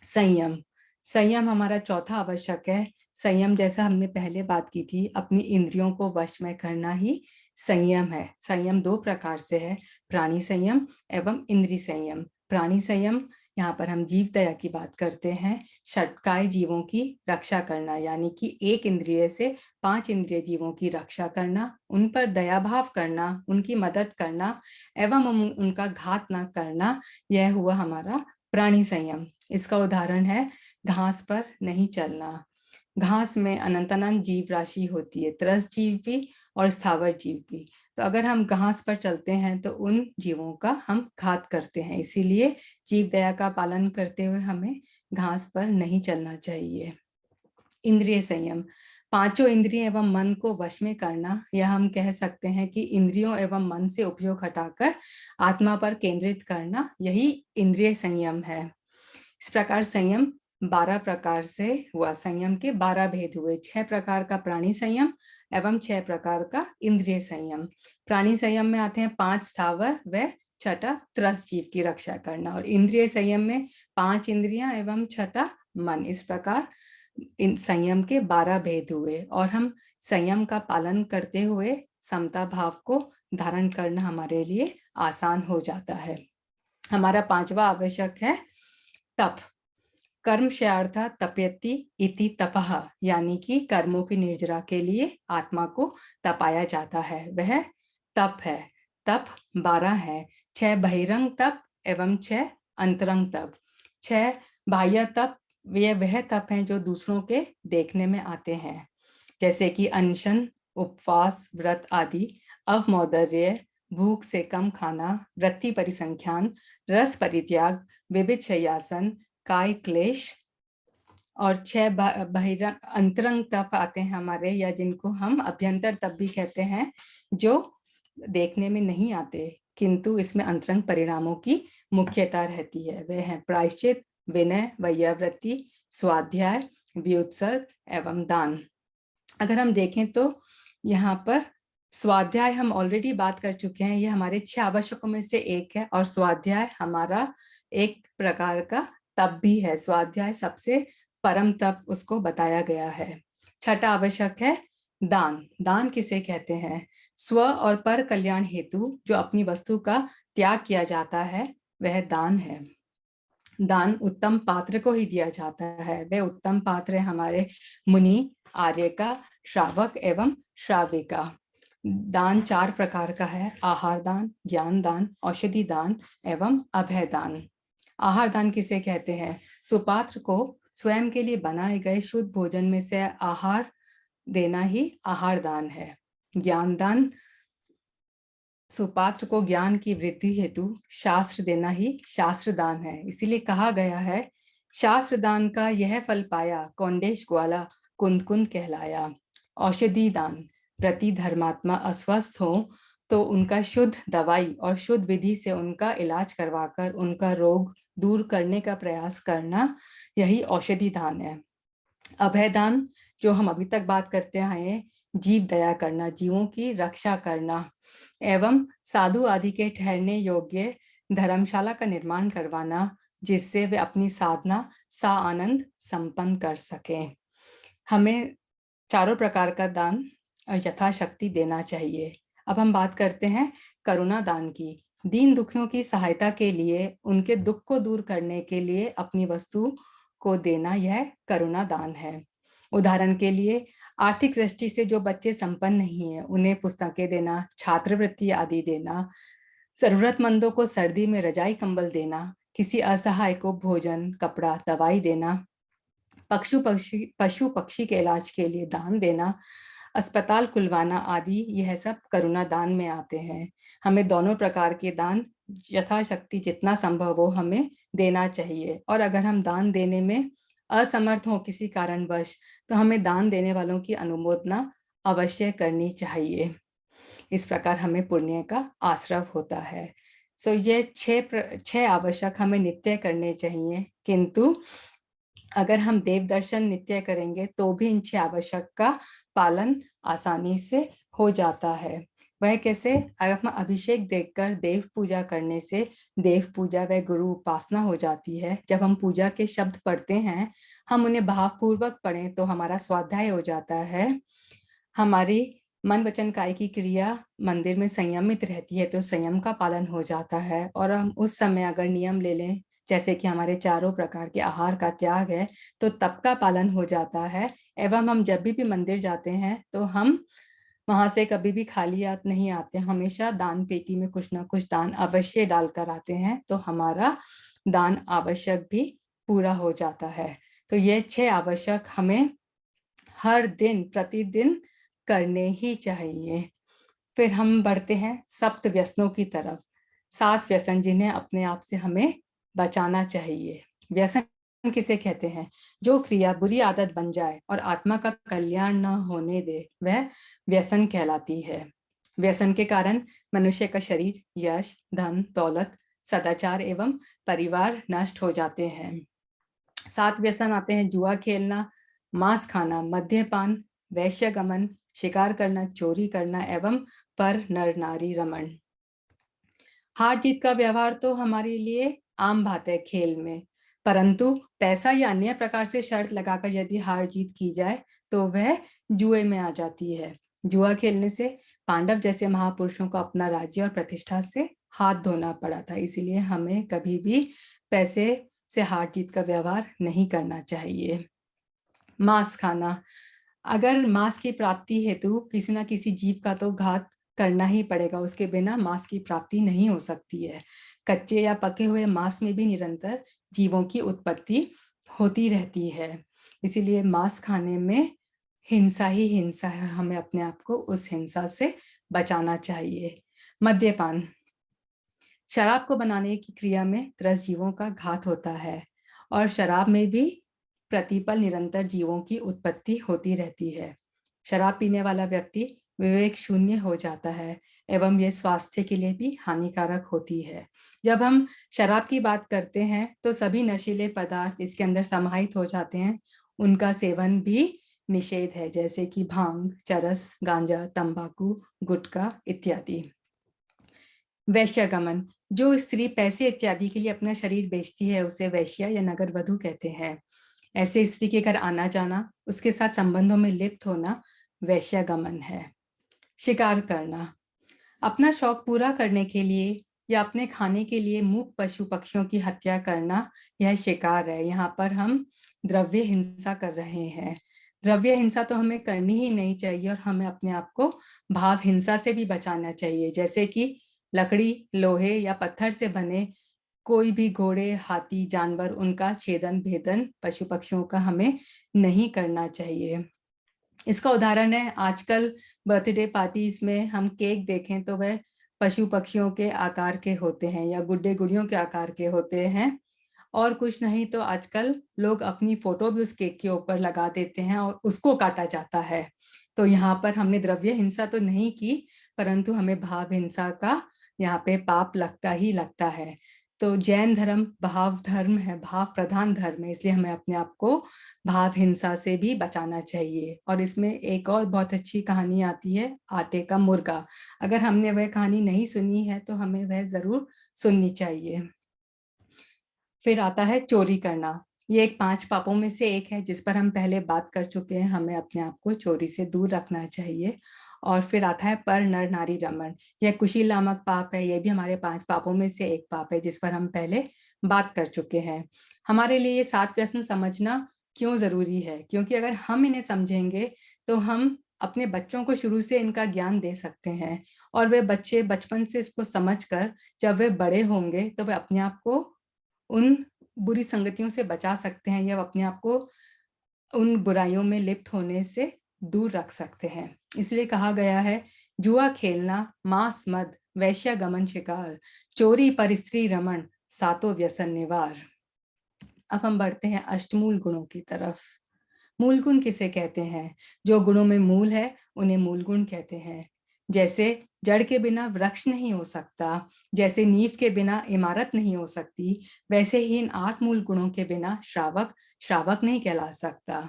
संयम, संयम हमारा चौथा आवश्यक है। संयम, जैसा हमने पहले बात की थी, अपनी इंद्रियों को वश में करना ही संयम है। संयम 2 प्रकार से है, प्राणी संयम एवं इंद्रिय संयम। प्राणी संयम, यहाँ पर हम जीव दया की बात करते हैं। षटकाय जीवों की रक्षा करना, यानी कि 1 इंद्रिय से 5 इंद्रिय जीवों की रक्षा करना, उन पर दया भाव करना, उनकी मदद करना एवं उनका घात ना करना, यह हुआ हमारा प्राणी संयम। इसका उदाहरण है घास पर नहीं चलना। घास में अनंत जीव राशि होती है, त्रस जीव भी और स्थावर जीव भी। तो अगर हम घास पर चलते हैं तो उन जीवों का हम घात करते हैं, इसीलिए जीव दया का पालन करते हुए हमें घास पर नहीं चलना चाहिए। इंद्रिय संयम, 5 इंद्रिय एवं मन को वश में करना, यह हम कह सकते हैं कि इंद्रियों एवं मन से उपयोग हटाकर आत्मा पर केंद्रित करना, यही इंद्रिय संयम है। इस प्रकार संयम 12 प्रकार से हुआ। संयम के 12 भेद हुए, 6 प्रकार का प्राणी संयम एवं 6 प्रकार का इंद्रिय संयम। प्राणी संयम में आते हैं 5 स्थावर व 6 त्रस जीव की रक्षा करना, और इंद्रिय संयम में 5 इंद्रियां एवं 6 मन। इस प्रकार इन संयम के 12 भेद हुए, और हम संयम का पालन करते हुए समता भाव को धारण करना हमारे लिए आसान हो जाता है। हमारा 5वां आवश्यक है तप। कर्म शयार्थ तप्यति इति तपः, यानी कि कर्मों की निर्जरा के लिए आत्मा को तपाया जाता है, वह तप है। तप 12 है, 6 बहिरंग तप एवं 6 अंतरंग तप। 6 बाह्य तप, वे वह तप हैं जो दूसरों के देखने में आते हैं, जैसे कि अनशन, उपवास, व्रत आदि। अवमौदर्य, भूख से कम खाना, वृत्ति परिसंख्यान, रस परित्याग, विविध शय्यासन, काय क्लेश। और 6 बहिरंग अंतरंग तप आते हैं हमारे, या जिनको हम अभ्यंतर तप भी कहते हैं, जो देखने में नहीं आते किंतु इसमें अंतरंग परिणामों की मुख्यता रहती है। वे हैं प्रायश्चित, विनय, वैयावृत्ति, स्वाध्याय, व्युत्सर्ग एवं दान। अगर हम देखें तो यहाँ पर स्वाध्याय हम ऑलरेडी बात कर चुके हैं, ये हमारे 6 आवश्यकों में से एक है, और स्वाध्याय हमारा एक प्रकार का तप भी है। स्वाध्याय सबसे परम तप उसको बताया गया है। 6ठा आवश्यक है दान। दान किसे कहते हैं? स्व और पर कल्याण हेतु जो अपनी वस्तु का त्याग किया जाता है, वह दान है। दान उत्तम पात्र को ही दिया जाता है। वह उत्तम पात्र है हमारे मुनि, आर्यका, श्रावक एवं श्राविका। दान 4 प्रकार का है: आहार दान, ज्ञान दान, औषधि दान एवं अभय दान। आहार दान किसे कहते हैं? सुपात्र को स्वयं के लिए बनाए गए शुद्ध भोजन में से आहार देना ही आहार दान है। ज्ञान दान, सुपात्र को ज्ञान की वृद्धि हेतु शास्त्र देना ही शास्त्र दान है। इसीलिए कहा गया है, शास्त्र दान का यह फल पाया, कौंडेश ग्वाला कुंद कुंद कहलाया। औषधि दान, प्रति धर्मात्मा अस्वस्थ हो तो उनका शुद्ध दवाई और शुद्ध विधि से उनका इलाज करवाकर उनका रोग दूर करने का प्रयास करना, यही औषधि दान है। अभय दान, जो हम अभी तक बात करते आए, जीव दया करना, जीवों की रक्षा करना एवं साधु आदि के ठहरने योग्य धर्मशाला का निर्माण करवाना, जिससे वे अपनी साधना सा आनंद संपन्न कर सकें। हमें चारों प्रकार का दान यथाशक्ति देना चाहिए। अब हम बात करते हैं करुणा दान की। दीन दुखियों की सहायता के लिए, उनके दुख को दूर करने के लिए अपनी वस्तु को देना, यह करुणा दान है। उदाहरण के लिए, आर्थिक दृष्टि से जो बच्चे संपन्न नहीं है, उन्हें पुस्तकें देना, छात्रवृत्ति आदि देना, जरूरतमंदों को सर्दी में रजाई कंबल देना, किसी असहाय को भोजन, कपड़ा, दवाई देना, पशु पक्षी के इलाज के लिए दान देना, अस्पताल खुलवाना आदि, यह सब करुणा दान में आते हैं। हमें दोनों प्रकार के दान यथाशक्ति जितना संभव हो हमें देना चाहिए, और अगर हम दान देने में असमर्थ हो किसी कारणवश, तो हमें दान देने वालों की अनुमोदना अवश्य करनी चाहिए। इस प्रकार हमें पुण्य का आश्रव होता है। सो ये छह आवश्यक हमें नित्य करने चाहिए, किंतु अगर हम देव दर्शन नित्य करेंगे तो भी इन 6 आवश्यक का पालन आसानी से हो जाता है। वह कैसे? अगर हम अभिषेक देखकर देव पूजा करने से देव पूजा व गुरु उपासना हो जाती है। जब हम पूजा के शब्द पढ़ते हैं, हम उन्हें भावपूर्वक पढ़ें तो हमारा स्वाध्याय हो जाता है। हमारी मन वचन काय की क्रिया मंदिर में संयमित रहती है, तो संयम का पालन हो जाता है। और हम उस समय अगर नियम ले लें, जैसे कि हमारे चारों प्रकार के आहार का त्याग है, तो तप का पालन हो जाता है। एवं हम जब भी मंदिर जाते हैं तो हम वहां से कभी भी खाली हाथ नहीं आते, हमेशा दान पेटी में कुछ ना कुछ दान अवश्य डालकर आते हैं, तो हमारा दान आवश्यक भी पूरा हो जाता है। तो ये 6 आवश्यक हमें हर दिन प्रतिदिन करने ही चाहिए। फिर हम बढ़ते हैं 7 व्यसनों की तरफ। 7 व्यसन जिन्हें अपने आप से हमें बचाना चाहिए। व्यसन किसे कहते हैं? जो क्रिया बुरी आदत बन जाए और आत्मा का कल्याण न होने दे, वह व्यसन कहलाती है। व्यसन के कारण मनुष्य का शरीर, यश, धन, दौलत, सदाचार एवं परिवार नष्ट हो जाते हैं। 7 व्यसन आते हैं: जुआ खेलना, मांस खाना, मद्यपान, वैश्यगमन, शिकार करना, चोरी करना एवं पर नर नारी रमण। हार जीत का व्यवहार तो हमारे लिए आम बात है खेल में, परंतु पैसा या अन्य प्रकार से शर्त लगाकर यदि हार जीत की जाए तो वह जुए में आ जाती है। जुआ खेलने से पांडव जैसे महापुरुषों को अपना राज्य और प्रतिष्ठा से हाथ धोना पड़ा था, इसीलिए हमें कभी भी पैसे से हार जीत का व्यवहार नहीं करना चाहिए। मांस खाना, अगर मांस की प्राप्ति हेतु किसी न किसी जीव का तो घात करना ही पड़ेगा, उसके बिना मांस की प्राप्ति नहीं हो सकती है। कच्चे या पके हुए मांस में भी निरंतर जीवों की उत्पत्ति होती रहती है, इसीलिए मांस खाने में हिंसा ही हिंसा है, हमें अपने आप को उस हिंसा से बचाना चाहिए। मद्यपान, शराब को बनाने की क्रिया में 10 जीवों का घात होता है, और शराब में भी प्रतिपल निरंतर जीवों की उत्पत्ति होती रहती है। शराब पीने वाला व्यक्ति विवेक शून्य हो जाता है एवं यह स्वास्थ्य के लिए भी हानिकारक होती है। जब हम शराब की बात करते हैं तो सभी नशीले पदार्थ इसके अंदर समाहित हो जाते हैं, उनका सेवन भी निषेध है, जैसे कि भांग, चरस, गांजा, तंबाकू, गुटखा इत्यादि। वैश्यगमन, जो स्त्री पैसे इत्यादि के लिए अपना शरीर बेचती है उसे वैश्या या नगर वधू कहते हैं। ऐसे स्त्री के घर आना जाना, उसके साथ संबंधों में लिप्त होना वैश्यगमन है। शिकार करना, अपना शौक पूरा करने के लिए या अपने खाने के लिए मूक पशु पक्षियों की हत्या करना, यह शिकार है। यहाँ पर हम द्रव्य हिंसा कर रहे हैं। द्रव्य हिंसा तो हमें करनी ही नहीं चाहिए, और हमें अपने आप को भाव हिंसा से भी बचाना चाहिए, जैसे कि लकड़ी, लोहे या पत्थर से बने कोई भी घोड़े, हाथी, जानवर, उनका छेदन भेदन पशु पक्षियों का हमें नहीं करना चाहिए। इसका उदाहरण है आजकल बर्थडे पार्टीज में हम केक देखें तो वह पशु पक्षियों के आकार के होते हैं या गुड्डे गुड़ियों के आकार के होते हैं, और कुछ नहीं तो आजकल लोग अपनी फोटो भी उस केक के ऊपर लगा देते हैं और उसको काटा जाता है। तो यहाँ पर हमने द्रव्य हिंसा तो नहीं की, परंतु हमें भाव हिंसा का यहाँ पे पाप लगता ही लगता है। तो जैन धर्म भाव धर्म है, भाव प्रधान धर्म है, इसलिए हमें अपने आप को भाव हिंसा से भी बचाना चाहिए। और इसमें एक और बहुत अच्छी कहानी आती है, आटे का मुर्गा। अगर हमने वह कहानी नहीं सुनी है तो हमें वह जरूर सुननी चाहिए। फिर आता है चोरी करना। ये एक 5 पापों में से एक है जिस पर हम पहले बात कर चुके हैं। हमें अपने आप को चोरी से दूर रखना चाहिए, और फिर आता है पर नर नारी रमण। यह कुशील नामक पाप है, यह भी हमारे 5 पापों में से एक पाप है जिस पर हम पहले बात कर चुके हैं। हमारे लिए ये 7 व्यसन समझना क्यों जरूरी है? क्योंकि अगर हम इन्हें समझेंगे तो हम अपने बच्चों को शुरू से इनका ज्ञान दे सकते हैं, और वे बच्चे बचपन से इसको समझकर जब वे बड़े होंगे तो वे अपने आप को उन बुरी संगतियों से बचा सकते हैं, या अपने आप को उन बुराइयों में लिप्त होने से दूर रख सकते हैं। इसलिए कहा गया है, जुआ खेलना, मांस मद, वैश्यागमन शिकार, चोरी पर स्त्री रमण, सातों व्यसन निवार। अब हम बढ़ते हैं अष्टमूल गुणों की तरफ। मूल गुण किसे कहते हैं? जो गुणों में मूल है उन्हें मूल गुण कहते हैं। जैसे जड़ के बिना वृक्ष नहीं हो सकता, जैसे नींव के बिना इमारत नहीं हो सकती, वैसे ही इन 8 मूल गुणों के बिना श्रावक श्रावक नहीं कहला सकता।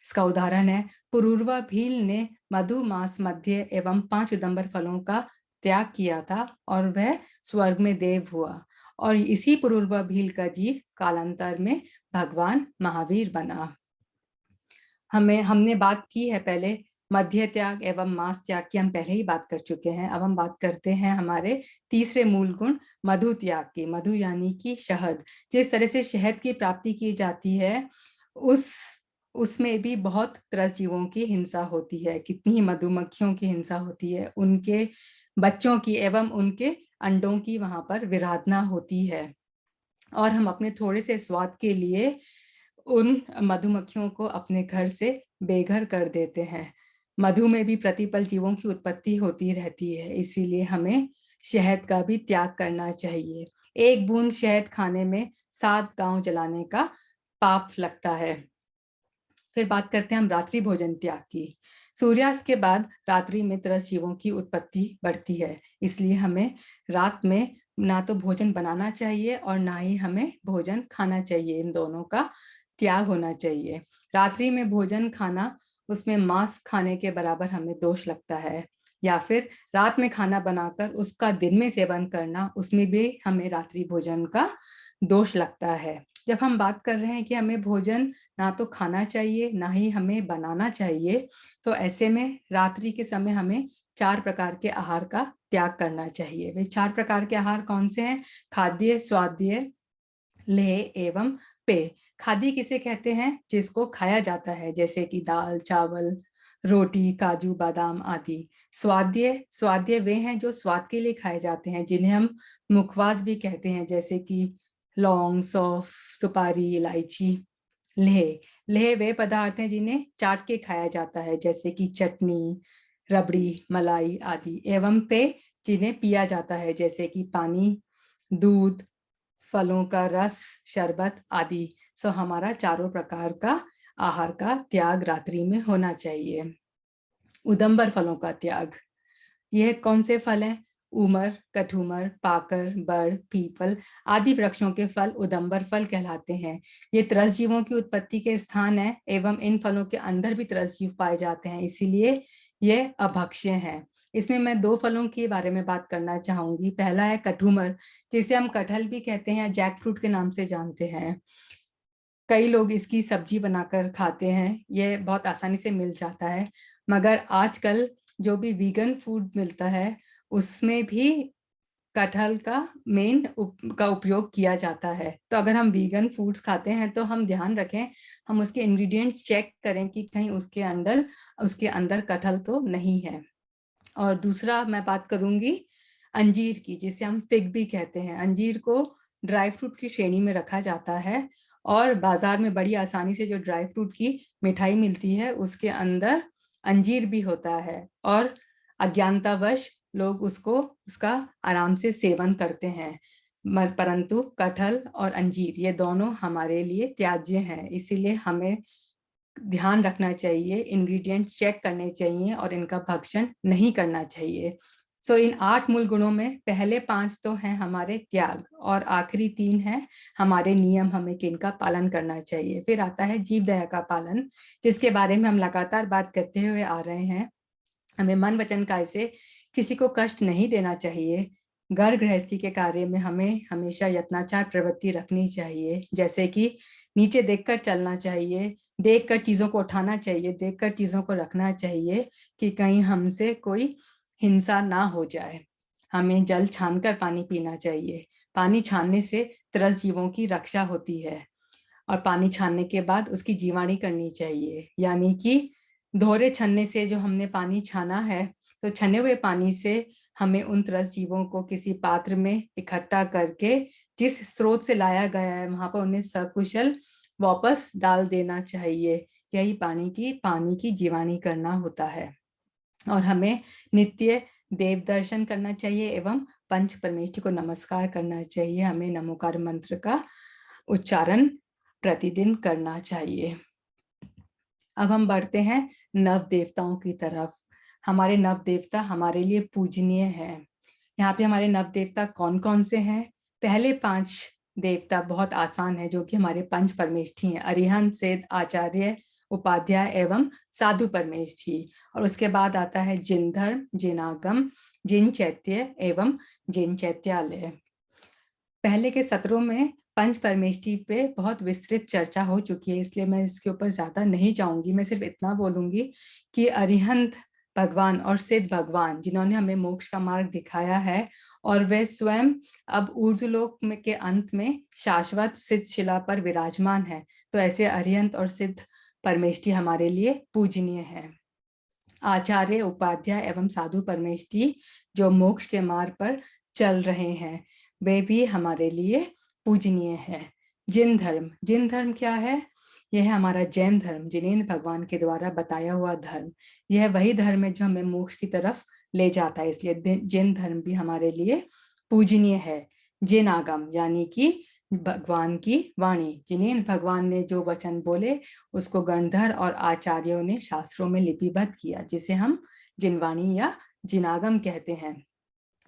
इसका उदाहरण है, पुरूरवा भील ने मधु मांस मध्य एवं 5 उदंबर फलों का त्याग किया था और वह स्वर्ग में देव हुआ, और इसी पुरूरवा भील का जीव कालांतर में भगवान महावीर बना। हमने बात की है पहले मध्य त्याग एवं मांस त्याग की, हम पहले ही बात कर चुके हैं। अब हम बात करते हैं हमारे तीसरे मूल गुण मधु त्याग की। मधु यानी कि शहद। जिस तरह से शहद की प्राप्ति की जाती है उसमें भी बहुत त्रस्त जीवों की हिंसा होती है। कितनी ही मधुमक्खियों की हिंसा होती है, उनके बच्चों की एवं उनके अंडों की वहां पर विराधना होती है, और हम अपने थोड़े से स्वाद के लिए उन मधुमक्खियों को अपने घर से बेघर कर देते हैं। मधु में भी प्रतिपल जीवों की उत्पत्ति होती रहती है, इसीलिए हमें शहद का भी त्याग करना चाहिए। 1 बूंद शहद खाने में 7 गांव जलाने का पाप लगता है। फिर बात करते हैं हम रात्रि भोजन त्याग की। सूर्यास्त के बाद रात्रि में त्रस्त जीवों की उत्पत्ति बढ़ती है, इसलिए हमें रात में ना तो भोजन बनाना चाहिए और ना ही हमें भोजन खाना चाहिए। इन दोनों का त्याग होना चाहिए। रात्रि में भोजन खाना, उसमें मांस खाने के बराबर हमें दोष लगता है, या फिर रात में खाना बनाकर उसका दिन में सेवन करना, उसमें भी हमें रात्रि भोजन का दोष लगता है। जब हम बात कर रहे हैं कि हमें भोजन ना तो खाना चाहिए ना ही हमें बनाना चाहिए, तो ऐसे में रात्रि के समय हमें 4 प्रकार के आहार का त्याग करना चाहिए। वे 4 प्रकार के आहार कौन से हैं? खाद्य, स्वाद्य, लेह एवं पेय। खाद्य किसे कहते हैं? जिसको खाया जाता है, जैसे कि दाल, चावल, रोटी, काजू, बादाम आदि। स्वाद्य वे हैं जो स्वाद के लिए खाए जाते हैं, जिन्हें हम मुखवास भी कहते हैं, जैसे कि लौंग, सौंफ, सुपारी, इलायची। लेह वे पदार्थ हैं जिन्हें चाट के खाया जाता है, जैसे कि चटनी, रबड़ी, मलाई आदि। एवं पेय जिन्हें पिया जाता है, जैसे कि पानी, दूध, फलों का रस, शरबत आदि। हमारा 4 प्रकार का आहार का त्याग रात्रि में होना चाहिए। उदंबर फलों का त्याग। यह कौन से फल हैं? उमर, कठूमर, पाकर, बड़, पीपल आदि वृक्षों के फल उदंबर फल कहलाते हैं। ये त्रस्त जीवों की उत्पत्ति के स्थान है, एवं इन फलों के अंदर भी त्रस्त जीव पाए जाते हैं, इसीलिए ये अभक्ष्य हैं। इसमें मैं 2 फलों के बारे में बात करना चाहूंगी। पहला है कठूमर, जिसे हम कटहल भी कहते हैं या जैक फ्रूट के नाम से जानते हैं। कई लोग इसकी सब्जी बनाकर खाते हैं, ये बहुत आसानी से मिल जाता है। मगर आजकल जो भी वीगन फूड मिलता है उसमें भी कटहल का का उपयोग किया जाता है। तो अगर हम वीगन फूड्स खाते हैं तो हम ध्यान रखें, हम उसके इंग्रेडिएंट्स चेक करें कि कहीं उसके अंदर कटहल तो नहीं है। और दूसरा मैं बात करूंगी अंजीर की, जिसे हम फिग भी कहते हैं। अंजीर को ड्राई फ्रूट की श्रेणी में रखा जाता है, और बाजार में बड़ी आसानी से जो ड्राई फ्रूट की मिठाई मिलती है उसके अंदर अंजीर भी होता है, और अज्ञानतावश लोग उसका आराम से सेवन करते हैं। परंतु कटहल और अंजीर ये दोनों हमारे लिए त्याज्य हैं, इसीलिए हमें ध्यान रखना चाहिए, इंग्रेडिएंट्स चेक करने चाहिए और इनका भक्षण नहीं करना चाहिए। इन 8 मूल गुणों में पहले 5 तो हैं हमारे त्याग, और आखिरी 3 हैं हमारे नियम, हमें किनका पालन करना चाहिए। फिर आता है जीव दया का पालन, जिसके बारे में हम लगातार बात करते हुए आ रहे हैं। हमें मन वचन काय से किसी को कष्ट नहीं देना चाहिए। घर गृहस्थी के कार्य में हमें हमेशा यत्नाचार प्रवृत्ति रखनी चाहिए, जैसे कि नीचे देखकर चलना चाहिए, देखकर चीजों को उठाना चाहिए, देखकर चीजों को रखना चाहिए कि कहीं हमसे कोई हिंसा ना हो जाए। हमें जल छानकर पानी पीना चाहिए। पानी छानने से तरस जीवों की रक्षा होती है। और पानी छानने के बाद उसकी जीवाणी करनी चाहिए, यानी कि दोहरे छन्ने से जो हमने पानी छाना है, तो छने हुए पानी से हमें उन तरस जीवों को किसी पात्र में इकट्ठा करके जिस स्रोत से लाया गया है वहां पर उन्हें सकुशल वापस डाल देना चाहिए। यही पानी की जीवाणी करना होता है। और हमें नित्य देव दर्शन करना चाहिए एवं पंच परमेष्ठी को नमस्कार करना चाहिए। हमें नमोकार मंत्र का उच्चारण प्रतिदिन करना चाहिए। अब हम बढ़ते हैं नव देवताओं की तरफ। हमारे नव देवता हमारे लिए पूजनीय है। यहाँ पे हमारे नव देवता कौन कौन से हैं? पहले 5 देवता बहुत आसान है, जो कि हमारे पंच परमेष्ठी हैं, अरिहंत, सिद्ध, आचार्य, उपाध्याय एवं साधु परमेष्ठी। और उसके बाद आता है जिन धर्म, जिन आगम, जिन चैत्य एवं जिन चैत्यालय। पहले के सत्रों में पंच परमेष्ठी पे बहुत विस्तृत चर्चा हो चुकी है, इसलिए मैं इसके ऊपर ज्यादा नहीं जाऊंगी। मैं सिर्फ इतना बोलूंगी कि अरिहंत भगवान और सिद्ध भगवान जिन्होंने हमें मोक्ष का मार्ग दिखाया है, और वे स्वयं अब ऊर्ध्वलोक में के अंत में शाश्वत सिद्ध शिला पर विराजमान है। तो ऐसे अरिहंत और सिद्ध परमेष्ठी हमारे लिए पूजनीय है। आचार्य, उपाध्याय एवं साधु परमेष्ठी जो मोक्ष के मार्ग पर चल रहे हैं, वे भी हमारे लिए पूजनीय है। जिन धर्म क्या है? यह है हमारा जैन धर्म, जिनेंद्र भगवान के द्वारा बताया हुआ धर्म। यह वही धर्म है जो हमें मोक्ष की तरफ ले जाता है, इसलिए जैन धर्म भी हमारे लिए पूजनीय है। जिन आगम यानी कि भगवान की वाणी, जिनेंद्र भगवान ने जो वचन बोले उसको गणधर और आचार्यों ने शास्त्रों में लिपिबद्ध किया, जिसे हम जिनवाणी या जिनागम कहते हैं।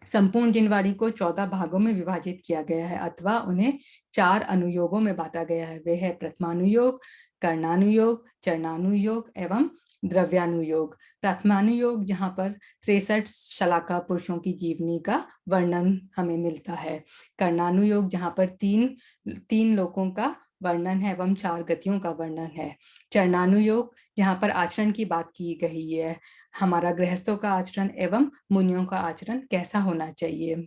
संपूर्ण जिनवाणी को 14 भागों में विभाजित किया गया है, अथवा उन्हें 4 अनुयोगों में बांटा गया है। वे है प्रथमानुयोग, कर्णानुयोग, चरणानुयोग एवं द्रव्यानुयोग। प्रथमानुयोग जहाँ पर 63 शलाका पुरुषों की जीवनी का वर्णन हमें मिलता है। कर्णानुयोग जहाँ पर तीन लोकों का वर्णन है एवं 4 गतियों का वर्णन है। चरणानुयोग जहाँ पर आचरण की बात की गई है, हमारा गृहस्थों का आचरण एवं मुनियों का आचरण कैसा होना चाहिए।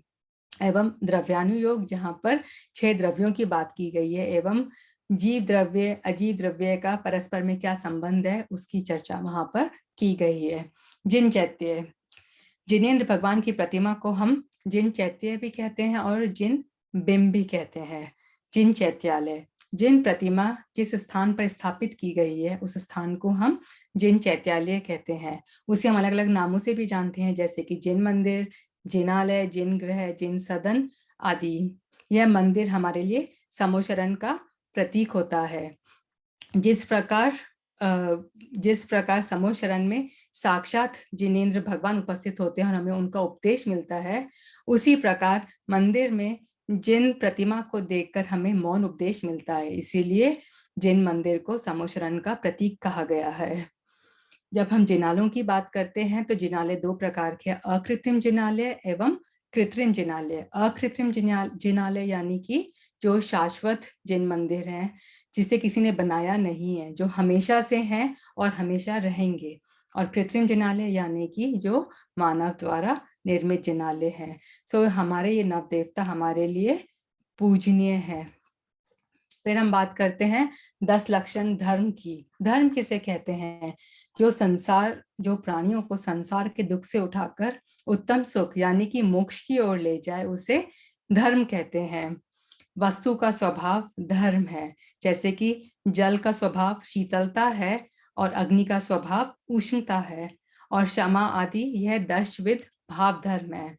एवं द्रव्यानुयोग जहाँ पर 6 द्रव्यों की बात की गई है एवं जीव द्रव्य अजीव द्रव्य का परस्पर में क्या संबंध है उसकी चर्चा वहां पर की गई है। जिन चैत्य, जिनेंद्र भगवान की प्रतिमा को हम जिन चैत्य भी कहते हैं और जिन बिंब भी कहते हैं। जिन चैत्यालय, जिन प्रतिमा जिस स्थान पर स्थापित की गई है उस स्थान को हम जिन चैत्यालय कहते हैं। उसे हम अलग अलग नामों से भी जानते हैं, जैसे कि जिन मंदिर, जिनालय, जिन गृह, जिन सदन आदि। यह मंदिर हमारे लिए समोशरण का प्रतीक होता है। जिस प्रकार समोशरण में साक्षात जिनेंद्र भगवान उपस्थित होते हैं और हमें उनका उपदेश मिलता है, उसी प्रकार मंदिर में जिन प्रतिमा को देखकर हमें मौन उपदेश मिलता है। इसीलिए जिन मंदिर को समोशरण का प्रतीक कहा गया है। जब हम जिनालयों की बात करते हैं तो जिनालय 2 प्रकार के, अकृत्रिम जिनालय एवं कृत्रिम जिनालय। अकृत्रिम जिनालय यानी कि जो शाश्वत जिन मंदिर हैं, जिसे किसी ने बनाया नहीं है, जो हमेशा से हैं और हमेशा रहेंगे। और कृत्रिम जिनालय यानी कि जो मानव द्वारा निर्मित जिनालय हैं। सो हमारे ये नव देवता हमारे लिए पूजनीय है। फिर हम बात करते हैं 10 लक्षण धर्म की। धर्म किसे कहते हैं? जो प्राणियों को संसार के दुख से उठाकर उत्तम सुख यानी कि मोक्ष की ओर ले जाए, उसे धर्म कहते हैं। वस्तु का स्वभाव धर्म है, जैसे कि जल का स्वभाव शीतलता है और अग्नि का स्वभाव उष्णता है, और क्षमा आदि यह 10 विध भाव धर्म है।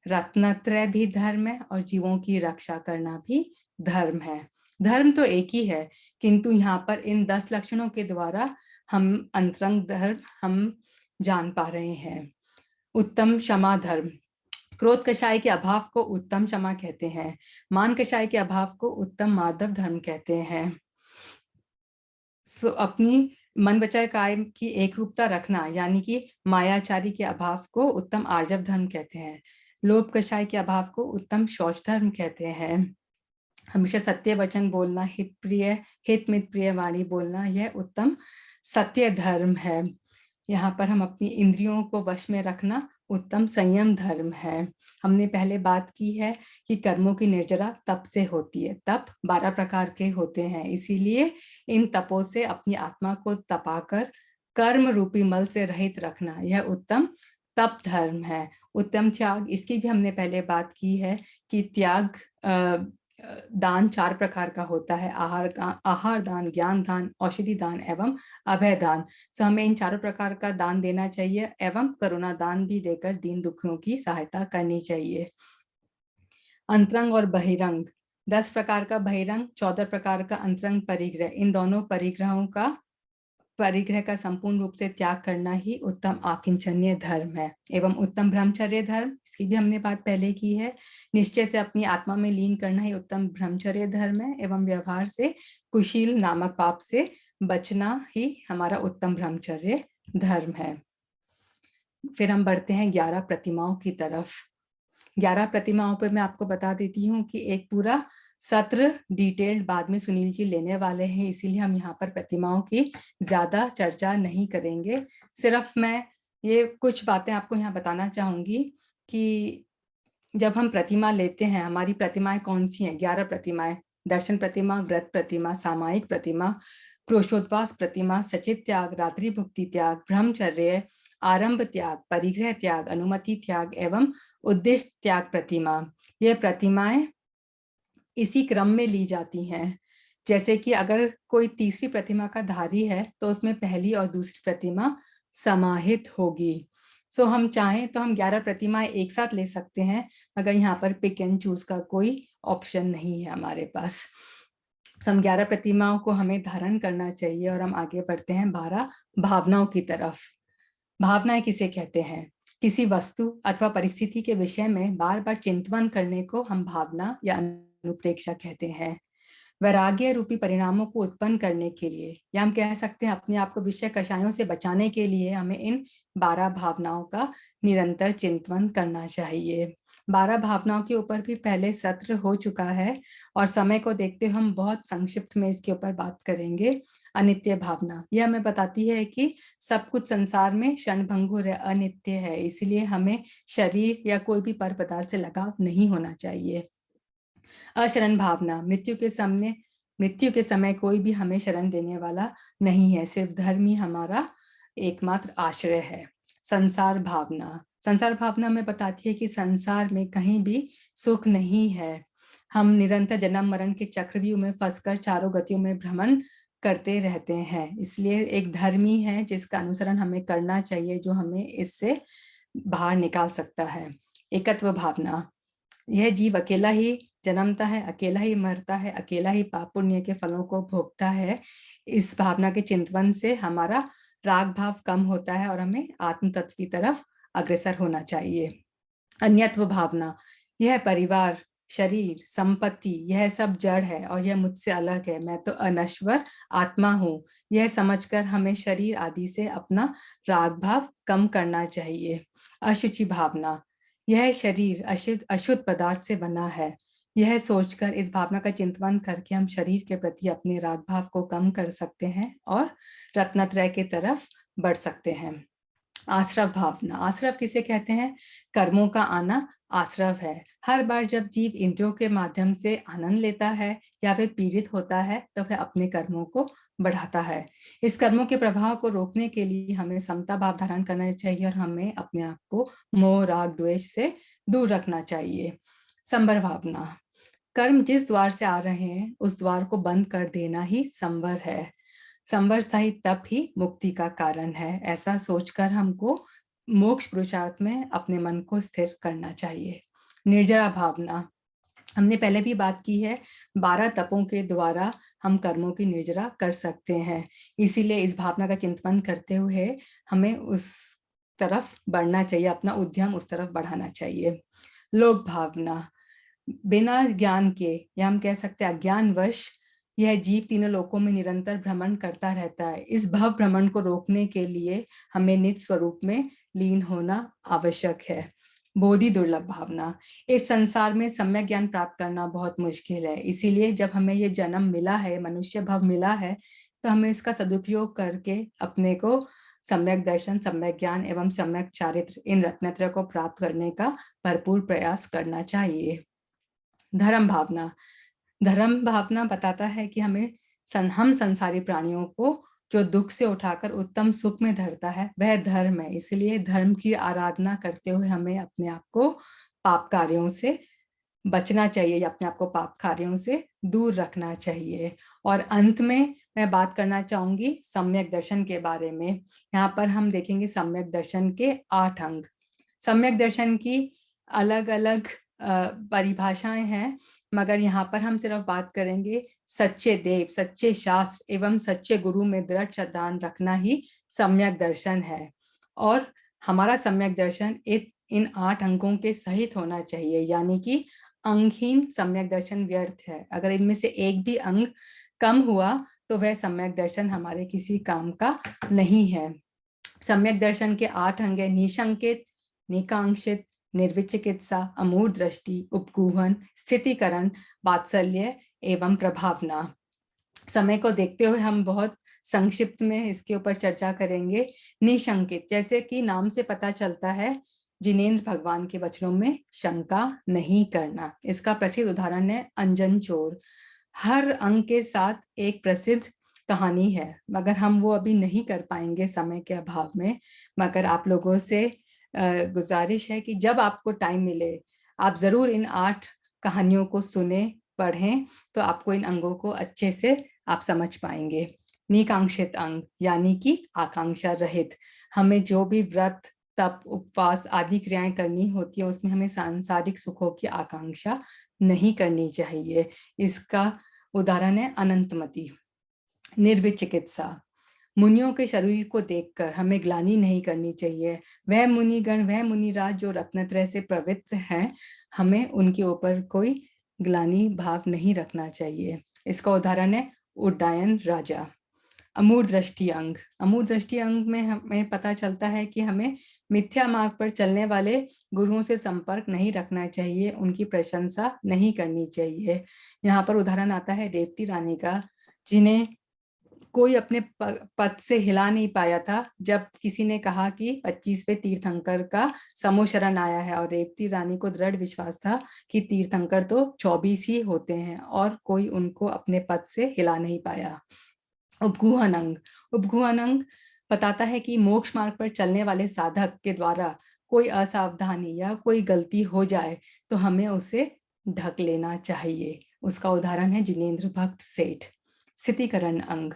रत्नत्रय भी धर्म है और जीवों की रक्षा करना भी धर्म है। धर्म तो एक ही है, किंतु यहाँ पर इन 10 लक्षणों के द्वारा हम अंतरंग धर्म हम जान पा रहे हैं। उत्तम क्षमा धर्म, क्रोध कषाय के अभाव को उत्तम क्षमा कहते हैं। मान कषाय के अभाव को उत्तम मार्दव धर्म कहते हैं। अपनी मन वचन काय की एक रूपता रखना यानी कि मायाचारी के अभाव को उत्तम आर्जव धर्म कहते हैं। लोभ कषाय के अभाव को उत्तम शौच धर्म कहते हैं। हमेशा सत्य वचन बोलना, हित मित प्रिय वाणी बोलना, यह उत्तम सत्य धर्म है। यहाँ पर हम अपनी इंद्रियों को वश में रखना उत्तम संयम धर्म है। हमने पहले बात की है कि कर्मों की निर्जरा तप से होती है। तप 12 प्रकार के होते हैं, इसीलिए इन तपों से अपनी आत्मा को तपाकर कर्म रूपी मल से रहित रखना, यह उत्तम तप धर्म है। उत्तम त्याग, इसकी भी हमने पहले बात की है कि त्याग दान 4 प्रकार का होता है, आहार दान, ज्ञान दान, औषधि दान एवं अभय दान। सो हमें इन चारों प्रकार का दान देना चाहिए एवं करुणा दान भी देकर दीन दुखियों की सहायता करनी चाहिए। अंतरंग और बहिरंग, 10 प्रकार का बहिरंग, 14 प्रकार का अंतरंग परिग्रह, इन दोनों परिग्रह का संपूर्ण रूप से त्याग करना ही उत्तम आकिंचन्य धर्म है। एवं उत्तम ब्रह्मचर्य धर्म, इसकी भी हमने बात पहले की है। निश्चय से अपनी आत्मा में लीन करना ही उत्तम ब्रह्मचर्य धर्म है। एवं व्यवहार से कुशील नामक पाप से बचना ही हमारा उत्तम ब्रह्मचर्य धर्म है। फिर हम बढ़ते हैं 11 प्रतिमाओं की तरफ। 11 प्रतिमाओं पर मैं आपको बता देती हूँ कि एक पूरा सत्र डिटेल्ड बाद में सुनील जी लेने वाले हैं, इसीलिए हम यहाँ पर प्रतिमाओं की ज्यादा चर्चा नहीं करेंगे। सिर्फ मैं ये कुछ बातें आपको यहाँ बताना चाहूंगी कि जब हम प्रतिमा लेते हैं, हमारी प्रतिमाएं कौन सी हैं? 11 प्रतिमाएं, दर्शन प्रतिमा, व्रत प्रतिमा, सामायिक प्रतिमा, क्रोशोद्वास प्रतिमा, सचित त्याग, रात्रि भुक्ति त्याग, ब्रह्मचर्य, आरंभ त्याग, परिग्रह त्याग, अनुमति त्याग एवं उद्दिष्ट त्याग प्रतिमा। यह प्रतिमाएं इसी क्रम में ली जाती हैं। जैसे कि अगर कोई तीसरी प्रतिमा का धारी है तो उसमें पहली और दूसरी प्रतिमा समाहित होगी। सो हम चाहें तो हम 11 प्रतिमाएं एक साथ ले सकते हैं, मगर यहाँ पर पिक एंड चूज का कोई ऑप्शन नहीं है हमारे पास। हम 11 प्रतिमाओं को हमें धारण करना चाहिए। और हम आगे बढ़ते हैं 12 भावनाओं की तरफ। भावनाएं किसे कहते हैं? किसी वस्तु अथवा परिस्थिति के विषय में बार बार चिंतन करने को हम भावना या अनुप्रेक्षा कहते हैं। वैराग्य रूपी परिणामों को उत्पन्न करने के लिए, या हम कह सकते हैं अपने आप को विषय कषायों से बचाने के लिए, हमें इन 12 भावनाओं का निरंतर चिंतन करना चाहिए। 12 भावनाओं के ऊपर भी पहले सत्र हो चुका है और समय को देखते हुए हम बहुत संक्षिप्त में इसके ऊपर बात करेंगे। अनित्य भावना, यह हमें बताती है कि सब कुछ संसार में क्षणभंगुर है, अनित्य है, इसलिए हमें शरीर या कोई भी पर पदार्थ से लगाव नहीं होना चाहिए। अशरण भावना, मृत्यु के समय कोई भी हमें शरण देने वाला नहीं है, सिर्फ धर्म ही हमारा एकमात्र आश्रय है। संसार भावना हमें बताती है कि संसार में कहीं भी सुख नहीं है। हम निरंतर जन्म मरण के चक्रव्यूह में फंसकर चारों गतियों में भ्रमण करते रहते हैं, इसलिए एक धर्म ही है जिसका अनुसरण हमें करना चाहिए, जो हमें इससे बाहर निकाल सकता है। एकत्व भावना, यह जीव अकेला ही जन्मता है, अकेला ही मरता है, अकेला ही पाप पुण्य के फलों को भोगता है। इस भावना के चिंतन से हमारा राग भाव कम होता है और हमें आत्म तत्व की तरफ अग्रसर होना चाहिए। अन्यत्व भावना, यह परिवार, शरीर, संपत्ति, यह सब जड़ है और यह मुझसे अलग है, मैं तो अनश्वर आत्मा हूँ, यह समझकर हमें शरीर आदि से अपना राग भाव कम करना चाहिए। अशुचि भावना, यह शरीर अशुद्ध पदार्थ से बना है, यह सोचकर इस भावना का चिंतन करके हम शरीर के प्रति अपने राग भाव को कम कर सकते हैं और रत्नत्रय की तरफ बढ़ सकते हैं। आश्रव भावना, आश्रव किसे कहते हैं? कर्मों का आना आश्रव है। हर बार जब जीव इंद्रियों के माध्यम से आनंद लेता है या वह पीड़ित होता है तो वह अपने कर्मों को बढ़ाता है। इस कर्मों के प्रभाव को रोकने के लिए हमें समता भाव धारण करना चाहिए और हमें अपने आप को मोह राग द्वेष से दूर रखना चाहिए। संवर भावना, कर्म जिस द्वार से आ रहे हैं उस द्वार को बंद कर देना ही संवर है। संवर स्थायी तप ही मुक्ति का कारण है, ऐसा सोचकर हमको मोक्ष पुरुषार्थ में अपने मन को स्थिर करना चाहिए। निर्जरा भावना, हमने पहले भी बात की है, 12 तपों के द्वारा हम कर्मों की निर्जरा कर सकते हैं, इसीलिए इस भावना का चिंतन करते हुए हमें उस तरफ बढ़ना चाहिए, अपना उद्यम उस तरफ बढ़ाना चाहिए। लोक भावना, बिना ज्ञान के या हम कह सकते हैं अज्ञानवश यह जीव तीनों लोकों में निरंतर भ्रमण करता रहता है। इस भव भ्रमण को रोकने के लिए हमें निज स्वरूप में लीन होना आवश्यक है। बोधि दुर्लभ भावना। इस संसार में सम्यक ज्ञान प्राप्त करना बहुत मुश्किल है, इसीलिए जब हमें ये जन्म मिला है, मनुष्य भव मिला है, तो हमें इसका सदुपयोग करके अपने को सम्यक दर्शन, सम्यक ज्ञान एवं सम्यक चारित्र, इन रत्नत्रय को प्राप्त करने का भरपूर प्रयास करना चाहिए। धर्म भावना। धर्म भावना बताता है कि हम संसारी प्राणियों को जो दुख से उठाकर उत्तम सुख में धरता है वह धर्म है। इसलिए धर्म की आराधना करते हुए हमें अपने आप को पाप कार्यों से बचना चाहिए या अपने आप को पाप कार्यों से दूर रखना चाहिए। और अंत में मैं बात करना चाहूंगी सम्यक दर्शन के बारे में। यहाँ पर हम देखेंगे सम्यक दर्शन के 8 अंग। सम्यक दर्शन की अलग अलग परिभाषाएं हैं, मगर यहाँ पर हम सिर्फ बात करेंगे सच्चे देव, सच्चे शास्त्र एवं सच्चे गुरु में दृढ़ श्रद्धा रखना ही सम्यक दर्शन है। और हमारा सम्यक दर्शन इन 8 अंगों के सहित होना चाहिए, यानी कि अंगहीन सम्यक दर्शन व्यर्थ है। अगर इनमें से एक भी अंग कम हुआ तो वह सम्यक दर्शन हमारे किसी काम का नहीं है। सम्यक दर्शन के 8 अंग है: निशंकित, निकांक्षित, निर्विचिकित्सा, अमूढ़ दृष्टि, उपगूहन, स्थितिकरण, वात्सल्य एवं प्रभावना। समय को देखते हुए हम बहुत संक्षिप्त में इसके ऊपर चर्चा करेंगे। निशंकित, जैसे कि नाम से पता चलता है, जिनेंद्र भगवान के वचनों में शंका नहीं करना। इसका प्रसिद्ध उदाहरण है अंजन चोर। हर अंग के साथ एक प्रसिद्ध कहानी है, मगर हम वो अभी नहीं कर पाएंगे समय के अभाव में। मगर आप लोगों से गुजारिश है कि जब आपको टाइम मिले आप जरूर इन 8 कहानियों को सुने, पढ़ें, तो आपको इन अंगों को अच्छे से आप समझ पाएंगे। निकांक्षित अंग यानी कि आकांक्षा रहित। हमें जो भी व्रत, तप, उपवास आदि क्रियाएं करनी होती है उसमें हमें सांसारिक सुखों की आकांक्षा नहीं करनी चाहिए। इसका उदाहरण है अनंतमती। निर्विचिकित्सा, मुनियों के शरीर को देखकर हमें ग्लानि नहीं करनी चाहिए। वह मुनिगण, वह मुनिराज जो रत्नत्रय से पवित्र हैं, हमें उनके ऊपर कोई ग्लानि भाव नहीं रखना चाहिए। इसका उदाहरण है उड्डयन राजा। अमूढ़ दृष्टि अंग। अमूढ़ दृष्टि अंग में हमें पता चलता है कि हमें मिथ्या मार्ग पर चलने वाले गुरुओं से संपर्क नहीं रखना चाहिए, उनकी प्रशंसा नहीं करनी चाहिए। यहाँ पर उदाहरण आता है रेवती रानी का, जिन्हें कोई अपने पद से हिला नहीं पाया था जब किसी ने कहा कि 25वें तीर्थंकर का समूह शरण आया है, और रेवती रानी को दृढ़ विश्वास था कि तीर्थंकर तो 24 ही होते हैं, और कोई उनको अपने पद से हिला नहीं पाया। उपगूहन अंग। उपगूहन अंग बताता है कि मोक्ष मार्ग पर चलने वाले साधक के द्वारा कोई असावधानी या कोई गलती हो जाए तो हमें उसे ढक लेना चाहिए। उसका उदाहरण है जिनेंद्र भक्त सेठ। स्थितिकरण अंग।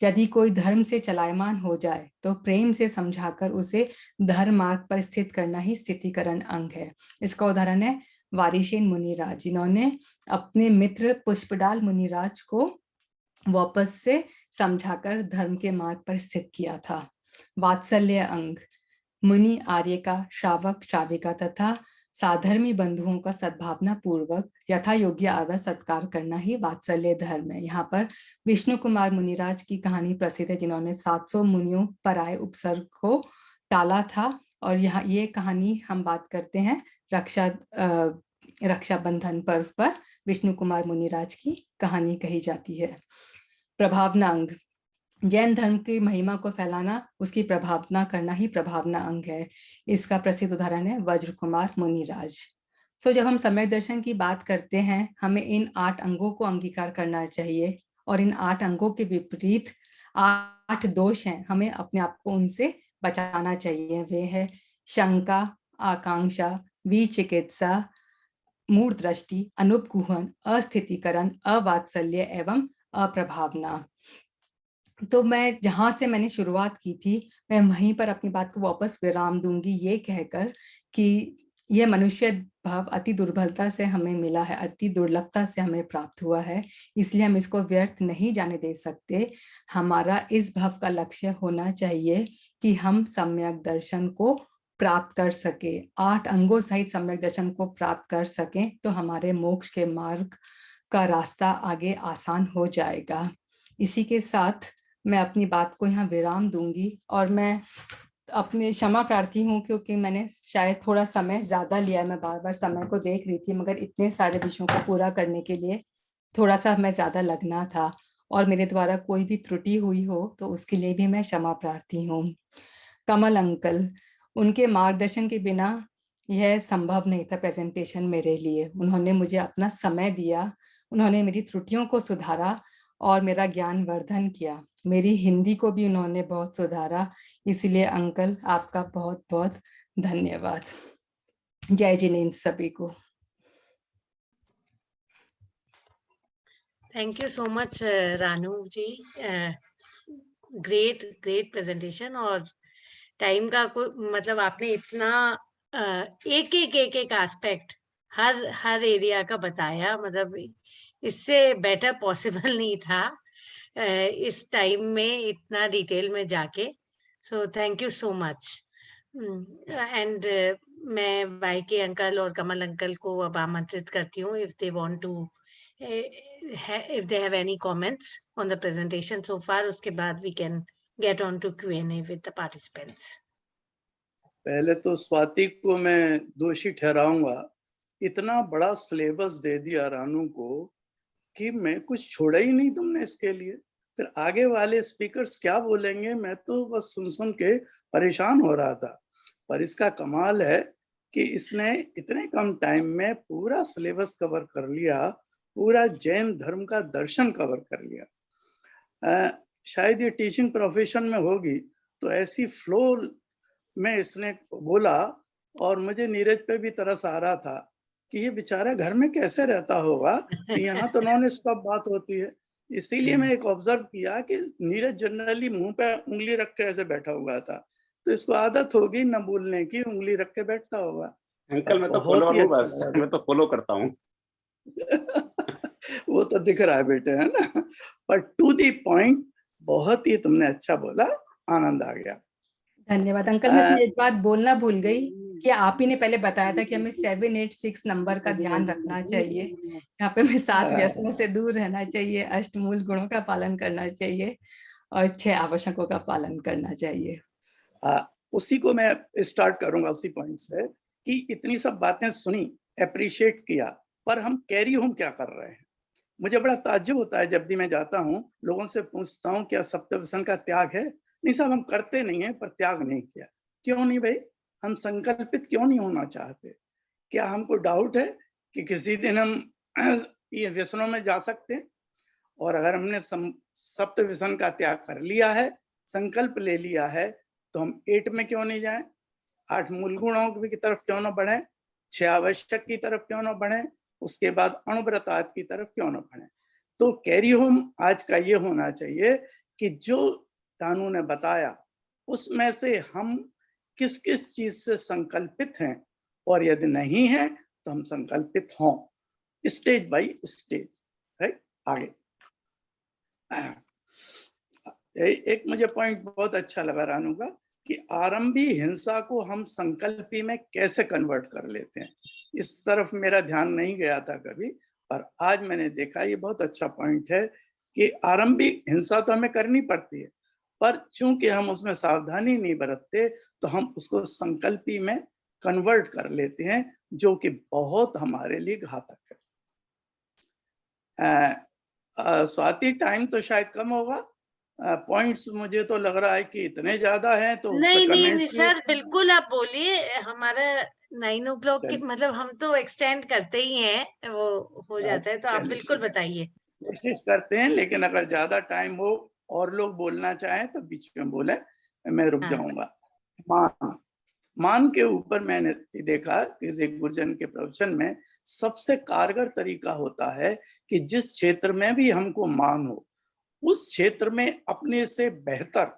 यदि कोई धर्म से चलायमान हो जाए तो प्रेम से समझाकर उसे धर्म मार्ग पर स्थित करना ही स्थितिकरण अंग है। इसका उदाहरण है वारिशेन मुनिराज, जिन्होंने अपने मित्र पुष्पडाल मुनिराज को वापस से समझाकर धर्म के मार्ग पर स्थित किया था। वात्सल्य अंग। मुनि आर्य का श्रावक, श्राविका तथा साधर्मी बंधुओं का सद्भावना पूर्वक यथा योग्य आदर सत्कार करना ही वात्सल्य धर्म है। यहाँ पर विष्णु कुमार मुनिराज की कहानी प्रसिद्ध है, जिन्होंने 700 मुनियों पर आए उपसर्ग को टाला था। और यहाँ ये कहानी हम बात करते हैं रक्षाबंधन पर्व पर विष्णु कुमार मुनिराज की कहानी कही जाती है। प्रभावना अंग। जैन धर्म की महिमा को फैलाना, उसकी प्रभावना करना ही प्रभावना अंग है। इसका प्रसिद्ध उदाहरण है वज्र कुमार मुनिराज। जब हम सम्यक दर्शन की बात करते हैं, हमें इन 8 अंगों को अंगीकार करना चाहिए, और इन 8 अंगों के विपरीत 8 दोष हैं, हमें अपने आप को उनसे बचाना चाहिए। वे है शंका, आकांक्षा, विचिकित्सा, मूढ़ दृष्टि, अनुपगूहन, अस्थितिकरण, अवात्सल्य एवं अप्रभावना। तो मैं जहां से मैंने शुरुआत की थी, मैं वहीं पर अपनी बात को वापस विराम दूंगी, ये कहकर कि यह मनुष्य भाव अति दुर्बलता से हमें मिला है, अति दुर्लभता से हमें प्राप्त हुआ है, इसलिए हम इसको व्यर्थ नहीं जाने दे सकते। हमारा इस भाव का लक्ष्य होना चाहिए कि हम सम्यक दर्शन को प्राप्त कर सके, 8 अंगों सहित सम्यक दर्शन को प्राप्त कर सकें, तो हमारे मोक्ष के मार्ग का रास्ता आगे आसान हो जाएगा। इसी के साथ मैं अपनी बात को यहाँ विराम दूंगी, और मैं अपने क्षमा प्रार्थी हूँ क्योंकि मैंने शायद थोड़ा समय ज्यादा लिया। मैं बार बार समय को देख रही थी, मगर इतने सारे विषयों को पूरा करने के लिए थोड़ा सा हमें ज्यादा लगना था, और मेरे द्वारा कोई भी त्रुटि हुई हो तो उसके लिए भी मैं क्षमा प्रार्थी हूँ। कमल अंकल, उनके मार्गदर्शन के बिना यह संभव नहीं था प्रेजेंटेशन मेरे लिए। उन्होंने मुझे अपना समय दिया, उन्होंने मेरी त्रुटियों को सुधारा और मेरा ज्ञान वर्धन किया। मेरी हिंदी को भी उन्होंने बहुत सुधारा। इसलिए अंकल आपका बहुत बहुत धन्यवाद। जय जिनेंद्र सभी को। Thank you so much, Ranu ji. Great presentation. और टाइम का कोई मतलब आपने इतना एक एक एस्पेक्ट हर एरिया का बताया, मतलब इससे बेटर पॉसिबल नहीं था इस टाइम में इतना डिटेल में जाके। So thank you so much. And मैं वाई के अंकल और कमल अंकल को अब आमंत्रित करती हूँ, if they want to, if they have any comments on the presentation so far, उसके बाद we can get on to Q&A with the participants. पहले तो स्वाति को मैं दोषी ठहराऊंगा। इतना बड़ा सिलेबस दे दिया रानू को कि मैं कुछ छोड़ा ही नहीं तुमने इसके लिए। फिर आगे वाले स्पीकर्स क्या बोलेंगे, मैं तो बस सुन के परेशान हो रहा था। पर इसका कमाल है कि इसने इतने कम टाइम में पूरा सिलेबस कवर कर लिया, पूरा जैन धर्म का दर्शन कवर कर लिया। शायद ये टीचिंग प्रोफेशन में होगी तो ऐसी फ्लो में इसने बोला, और मुझे नीरज पे भी तरस आ रहा था कि ये बेचारा घर में कैसे रहता होगा, यहाँ तो नॉन स्टॉप बात होती है। इसीलिए मैं एक ऑब्जर्व किया कि नीरज जनरली मुंह पे उंगली रख के ऐसे बैठा हुआ था, तो इसको आदत होगी न बोलने की, उंगली रख के बैठता होगा। अंकल मैं तो बहुत फॉलोअर ही हूँ, अच्छा बस लगा। मैं तो फॉलो करता हूँ। वो तो दिख रहा है बेटे, है ना। पर टू दी पॉइंट बहुत ही तुमने अच्छा बोला, आनंद आ गया। धन्यवाद अंकल। मैं इसमें एक बात बोलना भूल गई कि आप ही ने पहले बताया था कि हमें 786 नंबर का ध्यान रखना चाहिए। यहाँ पे हमें 7 व्यसनों से दूर रहना चाहिए, अष्टमूल गुणों का पालन करना चाहिए और 6 आवश्यकों का पालन करना चाहिए। उसी को मैं स्टार्ट करूंगा, उसी पॉइंट से कि इतनी सब बातें सुनी, अप्रिशिएट किया, पर हम कैरी होम क्या कर रहे हैं। मुझे बड़ा ताज्जुब होता है जब भी मैं जाता हूँ, लोगों से पूछता हूँ क्या सप्तव्यसन का त्याग है। नहीं साहब, हम करते नहीं है, पर त्याग नहीं किया। क्यों नहीं भाई? हम संकल्पित क्यों नहीं होना चाहते? क्या हमको डाउट है कि किसी दिन हम ये व्यसनों में जा सकते हैं? और अगर हमने सप्तव्यसन का त्याग कर लिया है, संकल्प ले लिया है, तो हम 8 में क्यों नहीं जाएं? 8 मूल गुणों की तरफ क्यों ना बढ़े? 6 आवश्यक की तरफ क्यों ना बढ़े? उसके बाद अणुव्रतात् की तरफ क्यों ना बढ़े? तो कैरी होम आज का ये होना चाहिए कि जो रानू ने बताया उसमें से हम किस किस चीज से संकल्पित हैं, और यदि नहीं है तो हम संकल्पित हों, स्टेज बाय स्टेज। राइट, आगे एक मुझे पॉइंट बहुत अच्छा लगा रानू का कि आरंभी हिंसा को हम संकल्पी में कैसे कन्वर्ट कर लेते हैं। इस तरफ मेरा ध्यान नहीं गया था कभी, पर आज मैंने देखा ये बहुत अच्छा पॉइंट है कि आरंभी हिंसा तो हमें करनी पड़ती है, पर चूंकि हम उसमें सावधानी नहीं बरतते तो हम उसको संकल्पी में कन्वर्ट कर लेते हैं, जो कि बहुत हमारे लिए घातक है। स्वाति, टाइम तो शायद कम होगा, पॉइंट्स मुझे तो लग रहा है कि इतने ज्यादा हैं, तो नहीं सर, बिल्कुल आप बोलिए। हमारा 9 o'clock की मतलब हम तो एक्सटेंड करते ही हैं, वो हो जाता है, तो आप बिल्कुल बताइए। कोशिश करते हैं, लेकिन अगर ज्यादा टाइम हो और लोग बोलना चाहें तो बीच में बोले, मैं रुक जाऊंगा। मान के ऊपर मैंने देखा किसी गुरुजन के प्रवचन में सबसे कारगर तरीका होता है कि जिस क्षेत्र में भी हमको मान हो, उस क्षेत्र में अपने से बेहतर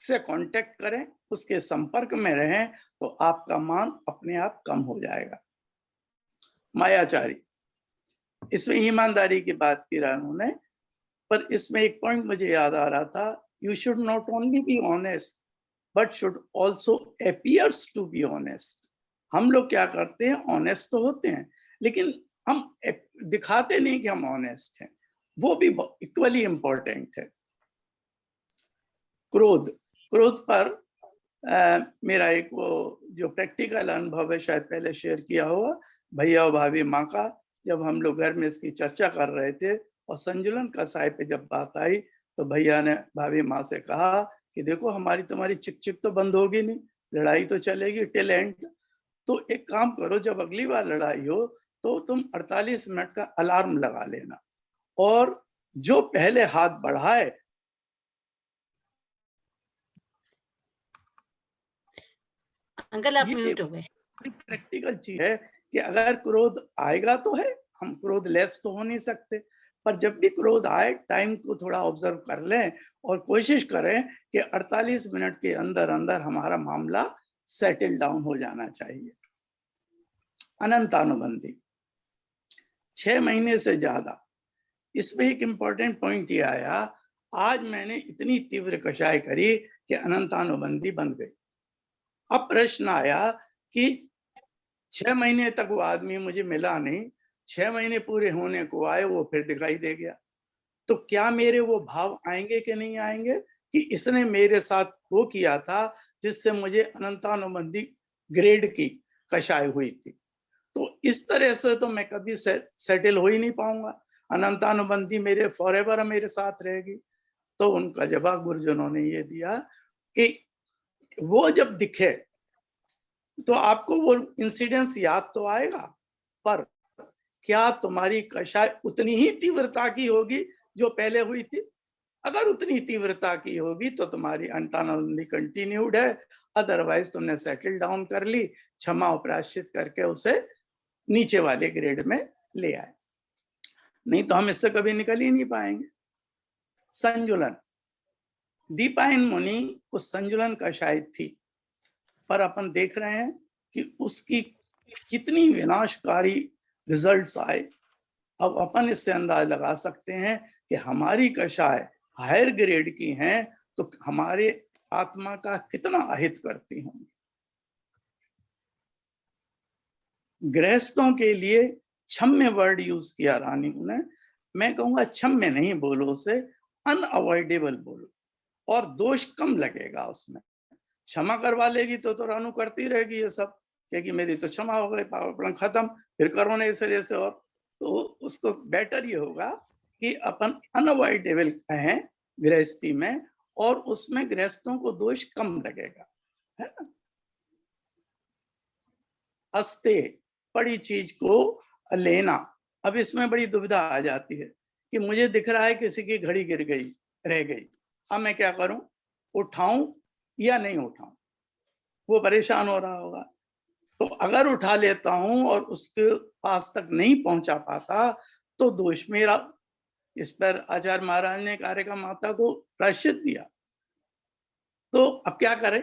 से कांटेक्ट करें, उसके संपर्क में रहें, तो आपका मान अपने आप कम हो जाएगा। मायाचारी, इसमें ईमानदारी की बात की रानू ने, पर इसमें एक पॉइंट मुझे याद आ रहा था, you should not only be honest but should also appears to be honest. हम लोग क्या करते हैं, ऑनेस्ट तो होते हैं, लेकिन हम दिखाते नहीं कि हम ऑनेस्ट हैं, वो भी इक्वली इंपॉर्टेंट है। क्रोध पर मेरा एक वो जो प्रैक्टिकल अनुभव है शायद पहले शेयर किया होगा, भैया और भाभी माँ का। जब हम लोग घर में इसकी चर्चा कर रहे थे और संजुलन कषाय पे जब बात आई तो भैया ने भाभी माँ से कहा कि देखो हमारी तुम्हारी चिक चिक तो बंद होगी नहीं, लड़ाई तो चलेगी टिल एंड। तो एक काम करो, जब अगली बार लड़ाई हो तो तुम 48 मिनट का अलार्म लगा लेना और जो पहले हाथ बढ़ाए। अंकल आप म्यूट हो गए। प्रैक्टिकल चीज है कि अगर क्रोध आएगा तो है, हम क्रोध लेस तो हो नहीं सकते, पर जब भी क्रोध आए टाइम को थोड़ा ऑब्जर्व कर लें और कोशिश करें कि 48 मिनट के अंदर अंदर हमारा मामला सेटल डाउन हो जाना चाहिए। अनंतानुबंधी 6 महीने से ज्यादा, इसमें एक इंपॉर्टेंट पॉइंट ये आया, आज मैंने इतनी तीव्र कषाय करी कि अनंतानुबंधी बन गई। अब प्रश्न आया कि 6 महीने तक वो आदमी मुझे मिला नहीं, 6 महीने पूरे होने को आए वो फिर दिखाई दे गया, तो क्या मेरे वो भाव आएंगे कि नहीं आएंगे कि इसने मेरे साथ वो किया था जिससे मुझे अनंतानुबंधी ग्रेड की कषाय हुई थी। तो इस तरह से तो मैं कभी सेटल हो ही नहीं पाऊंगा, अनंतानुबंधी मेरे फॉरएवर मेरे साथ रहेगी। तो उनका जवाब गुरुजनों ने ये दिया कि वो जब दिखे तो आपको वो इंसिडेंस याद तो आएगा, पर क्या तुम्हारी कषाय उतनी ही तीव्रता की होगी जो पहले हुई थी? अगर उतनी तीव्रता की होगी तो तुम्हारी अनंतानुबंधी कंटिन्यूड है, अदरवाइज तुमने सेटल डाउन कर ली, क्षमा और प्रायश्चित करके उसे नीचे वाले ग्रेड में ले आए, नहीं तो हम इससे कभी निकल ही नहीं पाएंगे। संजुलन, दीपायन मुनि को संजुलन कषाय थी, पर अपन देख रहे हैं कि उसकी कितनी विनाशकारी रिजल्ट्स आए। अब अपन इससे अंदाज लगा सकते हैं कि हमारी कषाय हायर ग्रेड की हैं तो हमारे आत्मा का कितना अहित करती होंगी। गृहस्थों के लिए क्षम्य वर्ड यूज किया रानी ने, मैं कहूंगा क्षम्य नहीं बोलो, उसे अनअवॉइडेबल बोलो और दोष कम लगेगा उसमें। क्षमा करवा लेगी तो रानू करती रहेगी ये सब, क्योंकि मेरी तो क्षमा हो गई, पावरपण खत्म, फिर करो नहीं इस तरह से। और तो उसको बेटर ये होगा कि अपन अनअवॉइडेबल कहें गृहस्थी में, और उसमें गृहस्थों को दोष कम लगेगा, है ना। अस्ते, बड़ी चीज को लेना। अब इसमें बड़ी दुविधा आ जाती है कि मुझे दिख रहा है किसी की घड़ी गिर गई, रह गई, अब मैं क्या करूं, उठाऊं या नहीं उठाऊं? वो परेशान हो रहा होगा। तो अगर उठा लेता हूं और उसके पास तक नहीं पहुंचा पाता तो दोष मेरा। इस पर आचार्य महाराज ने कारिका माता को प्रायश्चित दिया। तो अब क्या करें?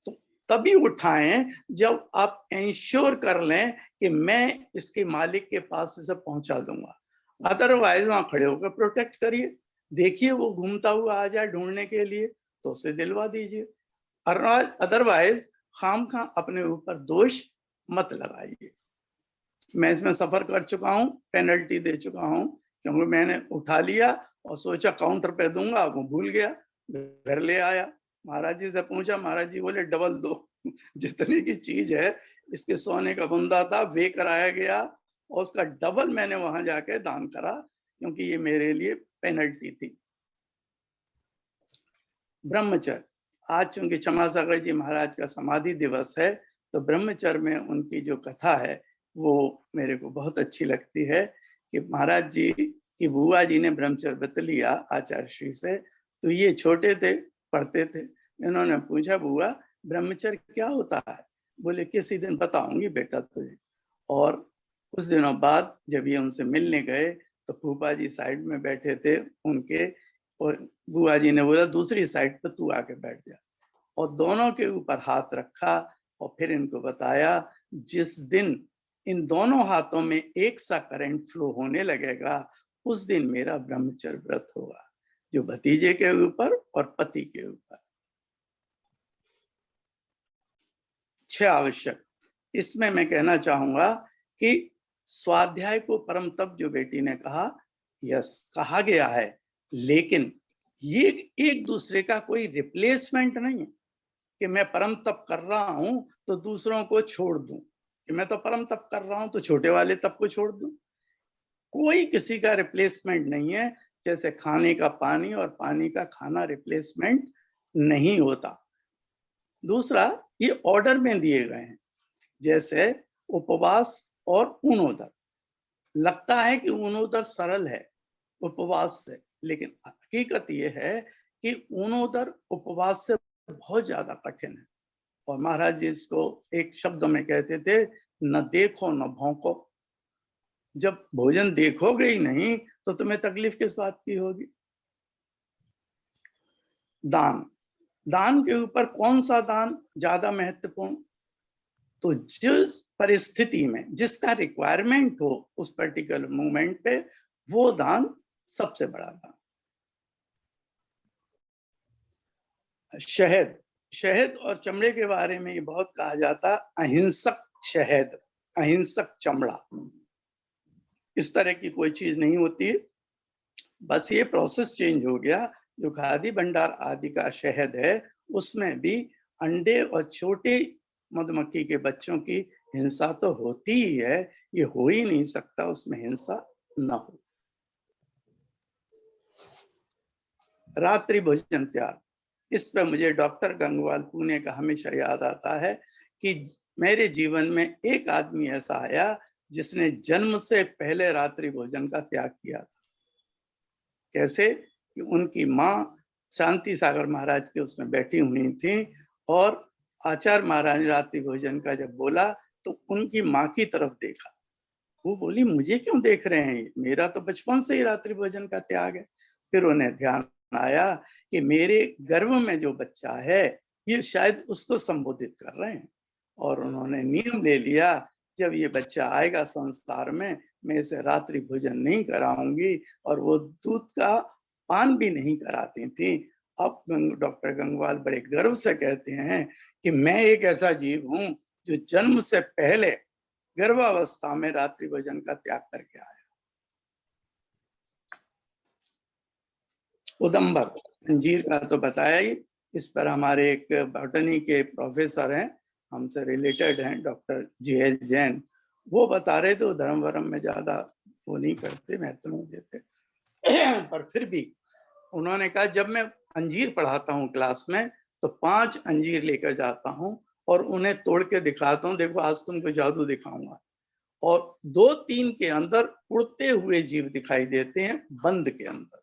तो तभी उठाएं जब आप इंश्योर कर लें कि मैं इसके मालिक के पास इसे पहुंचा दूंगा। अदरवाइज वहां खड़े होकर प्रोटेक्ट करिए, देखिए वो घूमता हुआ आ जाए ढूंढने के लिए तो उसे दिलवा दीजिए। अदरवाइज खामखा अपने ऊपर दोष मत लगाइए। मैं इसमें सफर कर चुका हूँ, पेनल्टी दे चुका हूँ, क्योंकि मैंने उठा लिया और सोचा काउंटर पे दूंगा, वो भूल गया, घर ले आया, महाराज जी से पूछा, महाराज जी बोले डबल दो, जितने की चीज है, इसके सोने का बुंदा था, वे कराया गया और उसका डबल मैंने वहां जाके दान करा, क्योंकि ये मेरे लिए पेनल्टी थी। ब्रह्मचर्य, आज चूंकि क्षमासागर जी महाराज का समाधि दिवस है तो ब्रह्मचर्य में उनकी जो कथा है वो मेरे को बहुत अच्छी लगती है कि महाराज जी की बुआ जी ने ब्रह्मचर्य व्रत लिया आचार्य श्री से, तो ये छोटे थे, पढ़ते थे, इन्होंने पूछा बुआ ब्रह्मचर्य क्या होता है? बोले किसी दिन बताऊंगी बेटा तुझे। और कुछ दिनों बाद जब ये उनसे मिलने गए तो फूफा जी साइड में बैठे थे उनके, और बुआ जी ने बोला दूसरी साइड पर तू आके बैठ जा, और दोनों के ऊपर हाथ रखा और फिर इनको बताया जिस दिन इन दोनों हाथों में एक सा करंट फ्लो होने लगेगा उस दिन मेरा ब्रह्मचर्य व्रत होगा, जो भतीजे के ऊपर और पति के ऊपर। 6 आवश्यक, इसमें मैं कहना चाहूंगा कि स्वाध्याय को परम तप जो बेटी ने कहा, यस कहा गया है, लेकिन ये एक दूसरे का कोई रिप्लेसमेंट नहीं है। कि मैं परम तप कर रहा हूं तो दूसरों को छोड़ दूं, कि मैं तो परम तप कर रहा हूं तो छोटे वाले तप को छोड़ दूं। कोई किसी का रिप्लेसमेंट नहीं है, जैसे खाने का पानी और पानी का खाना रिप्लेसमेंट नहीं होता। दूसरा, ये ऑर्डर में दिए गए हैं, जैसे उपवास और ऊनोदर। लगता है कि ऊनोदर सरल है उपवास से, लेकिन हकीकत ये है कि ऊनोदर उपवास से बहुत ज्यादा कठिन है। और महाराज जी इसको एक शब्द में कहते थे, न देखो न भौंको। जब भोजन देखोगे ही नहीं तो तुम्हें तकलीफ किस बात की होगी। दान, दान के ऊपर कौन सा दान ज्यादा महत्वपूर्ण? तो जिस परिस्थिति में जिसका रिक्वायरमेंट हो उस पर्टिकुलर मोमेंट पे, वो दान सबसे बड़ा दान। शहद, शहद और चमड़े के बारे में ये बहुत कहा जाता, अहिंसक शहद, अहिंसक चमड़ा। इस तरह की कोई चीज नहीं होती, बस ये प्रोसेस चेंज हो गया। जो खादी भंडार आदि का शहद है उसमें भी अंडे और छोटे मधुमक्खी के बच्चों की हिंसा तो होती ही है, ये हो ही नहीं सकता उसमें हिंसा न हो। रात्रि भोजन त्याग, इस पर मुझे डॉक्टर गंगवाल पुणे का हमेशा याद आता है कि मेरे जीवन में एक आदमी ऐसा आया जिसने जन्म से पहले रात्रि भोजन का त्याग किया था। कैसे कि उनकी माँ शांति सागर महाराज के उसमें बैठी हुई थी और आचार्य महाराज रात्रि भोजन का जब बोला तो उनकी माँ की तरफ देखा। वो बोली, मुझे क्यों देख रहे हैं, मेरा तो बचपन से ही रात्रि भोजन का त्याग है। फिर उन्हें ध्यान आया कि मेरे गर्भ में जो बच्चा है ये शायद उसको संबोधित कर रहे हैं, और उन्होंने नियम ले लिया, जब ये बच्चा आएगा संसार में मैं इसे रात्रि भोजन नहीं कराऊंगी, और वो दूध का पान भी नहीं कराती थी। अब डॉक्टर गंगवाल बड़े गर्व से कहते हैं कि मैं एक ऐसा जीव हूं जो जन्म से पहले गर्भावस्था में रात्रि भोजन का त्याग करके आया। उदंबर, अंजीर का तो बताया ही, इस पर हमारे एक बॉटनी के प्रोफेसर हैं, हमसे रिलेटेड हैं, डॉक्टर जी.एल. जैन, वो बता रहे थे धर्म वर्म में ज्यादा वो नहीं करते, महत्व नहीं देते, पर फिर भी उन्होंने कहा जब मैं अंजीर पढ़ाता हूँ क्लास में तो 5 अंजीर लेकर जाता हूँ और उन्हें तोड़ के दिखाता हूँ, देखो आज तुमको जादू दिखाऊंगा, और 2-3 के अंदर उड़ते हुए जीव दिखाई देते हैं बंद के अंदर।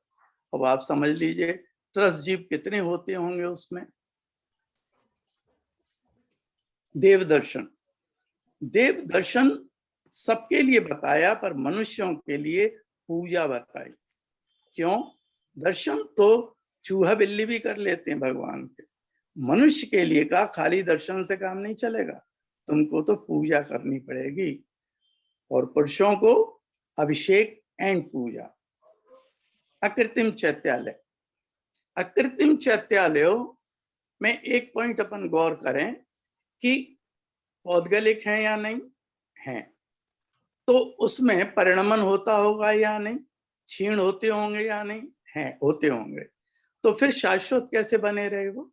अब आप समझ लीजिए त्रस जीव कितने होते होंगे उसमें। देव दर्शन, देव दर्शन सबके लिए बताया पर मनुष्यों के लिए पूजा बताई। क्यों? दर्शन तो चूहा बिल्ली भी कर लेते हैं भगवान के, मनुष्य के लिए का खाली दर्शन से काम नहीं चलेगा, तुमको तो पूजा करनी पड़ेगी। और पुरुषों को अभिषेक एंड पूजा। अकृत्रिम चैत्यालय, अकृत्रिम चैत्यालयों में एक पॉइंट अपन गौर करें कि पौद्गलिक है या नहीं है, तो उसमें परिणमन होता होगा या नहीं, क्षीण होते होंगे या नहीं है, होते होंगे, तो फिर शाश्वत कैसे बने रहे वो?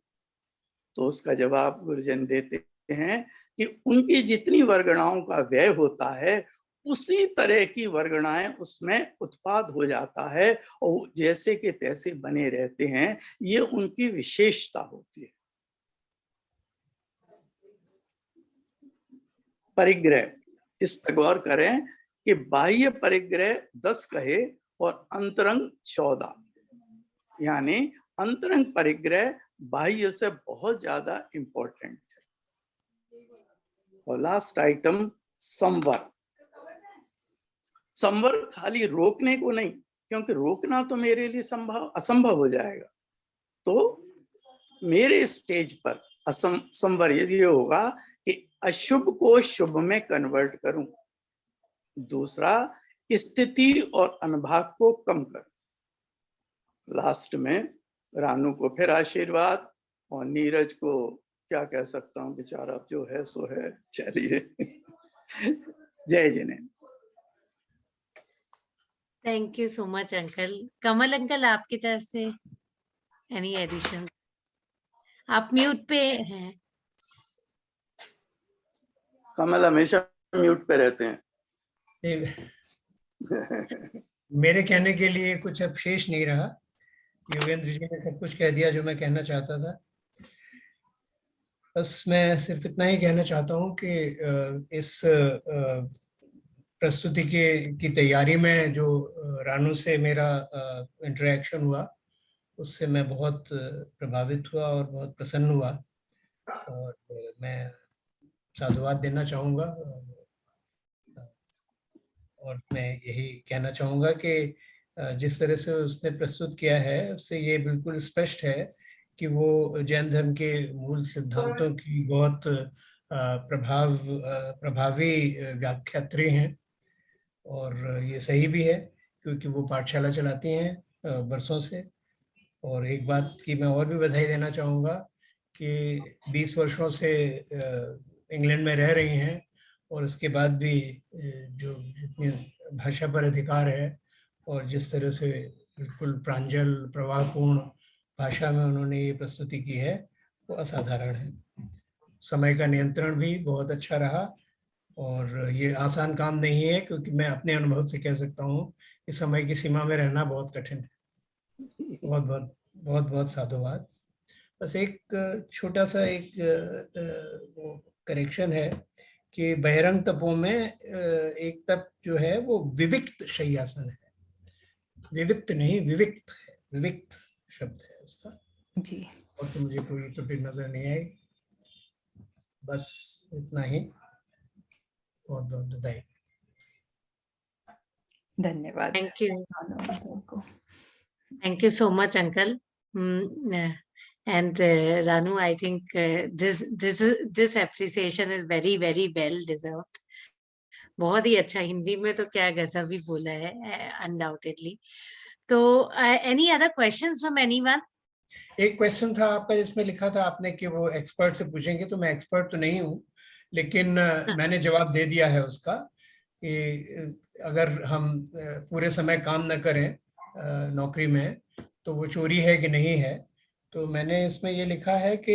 तो उसका जवाब गुरुजन देते हैं कि उनकी जितनी वर्गणाओं का व्यय होता है उसी तरह की वर्गणाएं उसमें उत्पाद हो जाता है और जैसे के तैसे बने रहते हैं, ये उनकी विशेषता होती है। परिग्रह, इस पर गौर करें कि बाह्य परिग्रह 10 कहे और अंतरंग 14, यानी अंतरंग परिग्रह बाह्य से बहुत ज्यादा इंपॉर्टेंट है। और लास्ट आइटम संवर, संवर खाली रोकने को नहीं, क्योंकि रोकना तो मेरे लिए असंभव हो जाएगा, तो मेरे स्टेज पर संवर ये होगा कि अशुभ को शुभ में कन्वर्ट करूं, दूसरा स्थिति और अनुभव को कम करूं, लास्ट में रानू को फिर आशीर्वाद, और नीरज को क्या कह सकता हूँ, बेचारा जो है सो है, चलिए। जय Jinendra. Thank you so much uncle. Kamal uncle, आपकी तरफ से एनी एडिशन? आप म्यूट पे हैं। कमल हमेशा म्यूट पे रहते हैं। मेरे कहने के लिए कुछ अब शेष नहीं रहा। योगेंद्र जी ने सब कुछ कह दिया जो मैं कहना चाहता था। बस मैं सिर्फ इतना ही कहना चाहता हूँ कि इस प्रस्तुति की तैयारी में जो रानू से मेरा इंटरेक्शन हुआ, उससे मैं बहुत प्रभावित हुआ और बहुत प्रसन्न हुआ। और मैं साधुवाद देना चाहूँगा और मैं यही कहना चाहूँगा कि जिस तरह से उसने प्रस्तुत किया है उससे ये बिल्कुल स्पष्ट है कि वो जैन धर्म के मूल सिद्धांतों की बहुत प्रभावी व्याख्यात्री हैं। और ये सही भी है क्योंकि वो पाठशाला चलाती हैं बरसों से। और एक बात की मैं और भी बधाई देना चाहूँगा कि 20 वर्षों से इंग्लैंड में रह रही हैं और उसके बाद भी जो जितनी भाषा पर अधिकार है और जिस तरह से बिल्कुल प्रांजल प्रवाहपूर्ण भाषा में उन्होंने ये प्रस्तुति की है वो असाधारण है। समय का नियंत्रण भी बहुत अच्छा रहा और ये आसान काम नहीं है क्योंकि मैं अपने अनुभव से कह सकता हूँ कि समय की सीमा में रहना बहुत कठिन है। बहुत बहुत बहुत बहुत साधुवाद। बस एक छोटा सा एक करेक्शन है कि बहिरंग तपों में एक तप जो है वो विविक्त शय्यासन है, विविक्त नहीं विविक्त है, विविक्त शब्द है उसका जी। और तो मुझे कोई त्रुटि नजर नहीं आई। बस इतना ही। बहुत बहुत बधाई। धन्यवाद। Thank you. रानू को। Thank you so much, Uncle. And Ranu, I think this appreciation is very, very well deserved. बहुत ही अच्छा, हिंदी में तो क्या गजब ही बोला है, undoubtedly. तो any other questions from anyone? एक क्वेश्चन था आपका जिसमें लिखा था आपने कि वो एक्सपर्ट से पूछेंगे, तो मैं एक्सपर्ट तो नहीं हूँ लेकिन मैंने जवाब दे दिया है उसका कि अगर हम पूरे समय काम न करें नौकरी में तो वो चोरी है कि नहीं है। तो मैंने इसमें ये लिखा है कि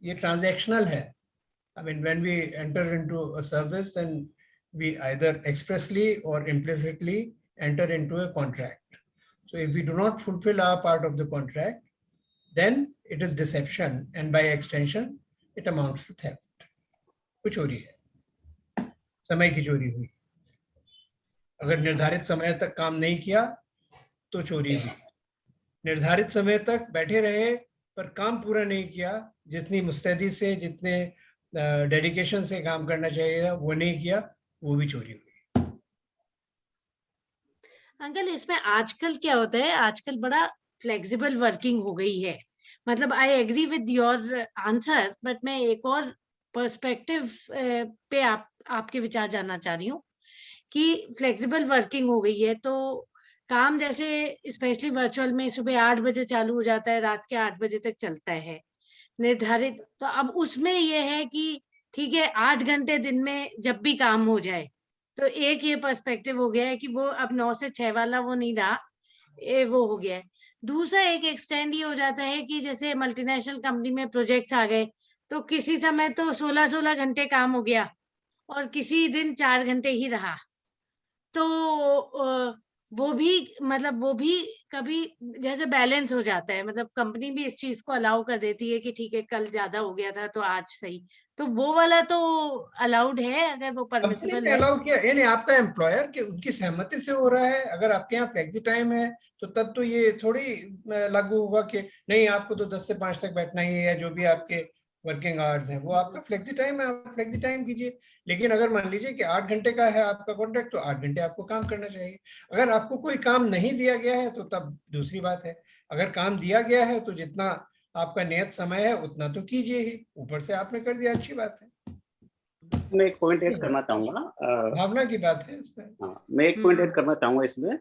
ये ट्रांजैक्शनल है। I mean, when we enter into a service, then we either expressly or implicitly enter into a contract. So if we do not fulfill our part of the contract, then it is deception, and by extension, it amounts to theft. वो चोरी है, समय की चोरी हुई। अगर निर्धारित समय तक काम नहीं किया तो चोरी हुई। निर्धारित समय तक बैठे रहे पर काम पूरा नहीं किया, जितनी मुस्तैदी से जितने डेडिकेशन से काम करना चाहिए था वो नहीं किया, वो भी चोरी हुई। अंकल इसमें आजकल क्या होता है, आजकल बड़ा फ्लेक्सिबल वर्किंग हो गई है। मतलब I agree with your answer, but मैं एक और पर्सपेक्टिव पे आपके विचार जानना चाह रही हूँ कि फ्लेक्सिबल वर्किंग हो गई है तो काम जैसे स्पेशली वर्चुअल में सुबह 8 बजे चालू हो जाता है, रात के 8 बजे तक चलता है निर्धारित। तो अब उसमें यह है कि ठीक है 8 घंटे दिन में जब भी काम हो जाए, तो एक ये पर्सपेक्टिव हो गया है कि वो अब 9 से 6 वाला वो नहीं रहा, वो हो गया है। दूसरा एक एक्सटेंड ये हो जाता है कि जैसे मल्टीनेशनल कंपनी में प्रोजेक्ट्स आ गए तो किसी समय तो 16-16 घंटे काम हो गया और किसी दिन 4 घंटे ही रहा। तो वो भी मतलब वो भी कभी जैसे बैलेंस हो जाता है, मतलब कंपनी भी इस चीज को अलाउ कर देती है कि ठीक है कल ज्यादा हो गया था तो आज सही, तो वो वाला तो अलाउड है अगर वो परमिसिबल है। अलाउ किया यानी आपका एम्प्लॉयर के उनकी सहमति से हो रहा है। अगर आपके यहाँ फ्लेक्सी टाइम है तो तब तो ये थोड़ी लागू होगा कि नहीं आपको तो 10 से 5 तक बैठना ही है, जो भी आपके वर्किंग आवर्स हैं वो आपका फ्लेक्सी टाइम है, आप फ्लेक्सी टाइम कीजिए। लेकिन अगर मान लीजिए कि 8 घंटे का है आपका कॉन्ट्रैक्ट तो 8 घंटे आपको काम करना चाहिए। अगर आपको कोई काम नहीं दिया गया है तो तब दूसरी बात है। अगर काम दिया गया है तो जितना आपका नियत समय है उतना तो कीजिए ही, ऊपर से आपने कर दिया अच्छी बात है। मैं एक पॉइंट ऐड करना चाहूंगा, भावना की बात है इसमें। हाँ, मैं एक पॉइंट ऐड करना चाहूंगा इसमें।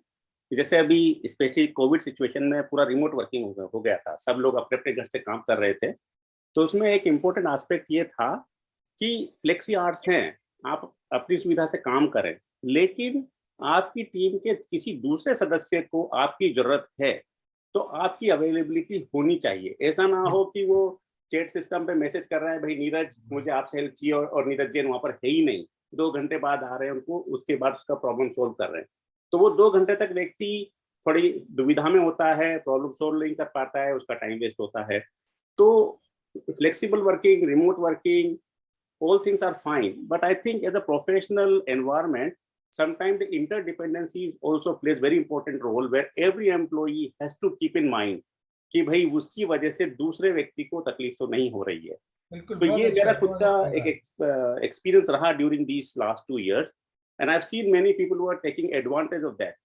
जैसे अभी स्पेशली कोविड सिचुएशन में पूरा रिमोट वर्किंग हो गया था, सब लोग अपने अपने घर से काम कर रहे थे, तो उसमें एक इम्पोर्टेंट एस्पेक्ट ये था कि फ्लेक्सी आवर्स हैं, आप अपनी सुविधा से काम करें, लेकिन आपकी टीम के किसी दूसरे सदस्य को आपकी जरूरत है तो आपकी अवेलेबिलिटी होनी चाहिए। ऐसा ना हो कि वो चैट सिस्टम पे मैसेज कर रहा है, भाई नीरज मुझे आपसे हेल्प चाहिए, और नीरज जैन वहां पर है ही नहीं, 2 घंटे बाद आ रहे हैं उनको, उसके बाद उसका प्रॉब्लम सोल्व कर रहे हैं। तो वो 2 घंटे तक व्यक्ति थोड़ी दुविधा में होता है, प्रॉब्लम सोल्व नहीं कर पाता है, उसका टाइम वेस्ट होता है। तो flexible working, remote working, all things are fine, but I think as a professional environment, sometimes the interdependencies also plays very important role, where every employee has to keep in mind कि भाई उसकी वजह से दूसरे व्यक्ति को तकलीफ तो नहीं हो रही है। तो ये मेरा खुद का एक एक्सपीरियंस रहा during these last 2 years, and I've seen many people who are taking advantage of that,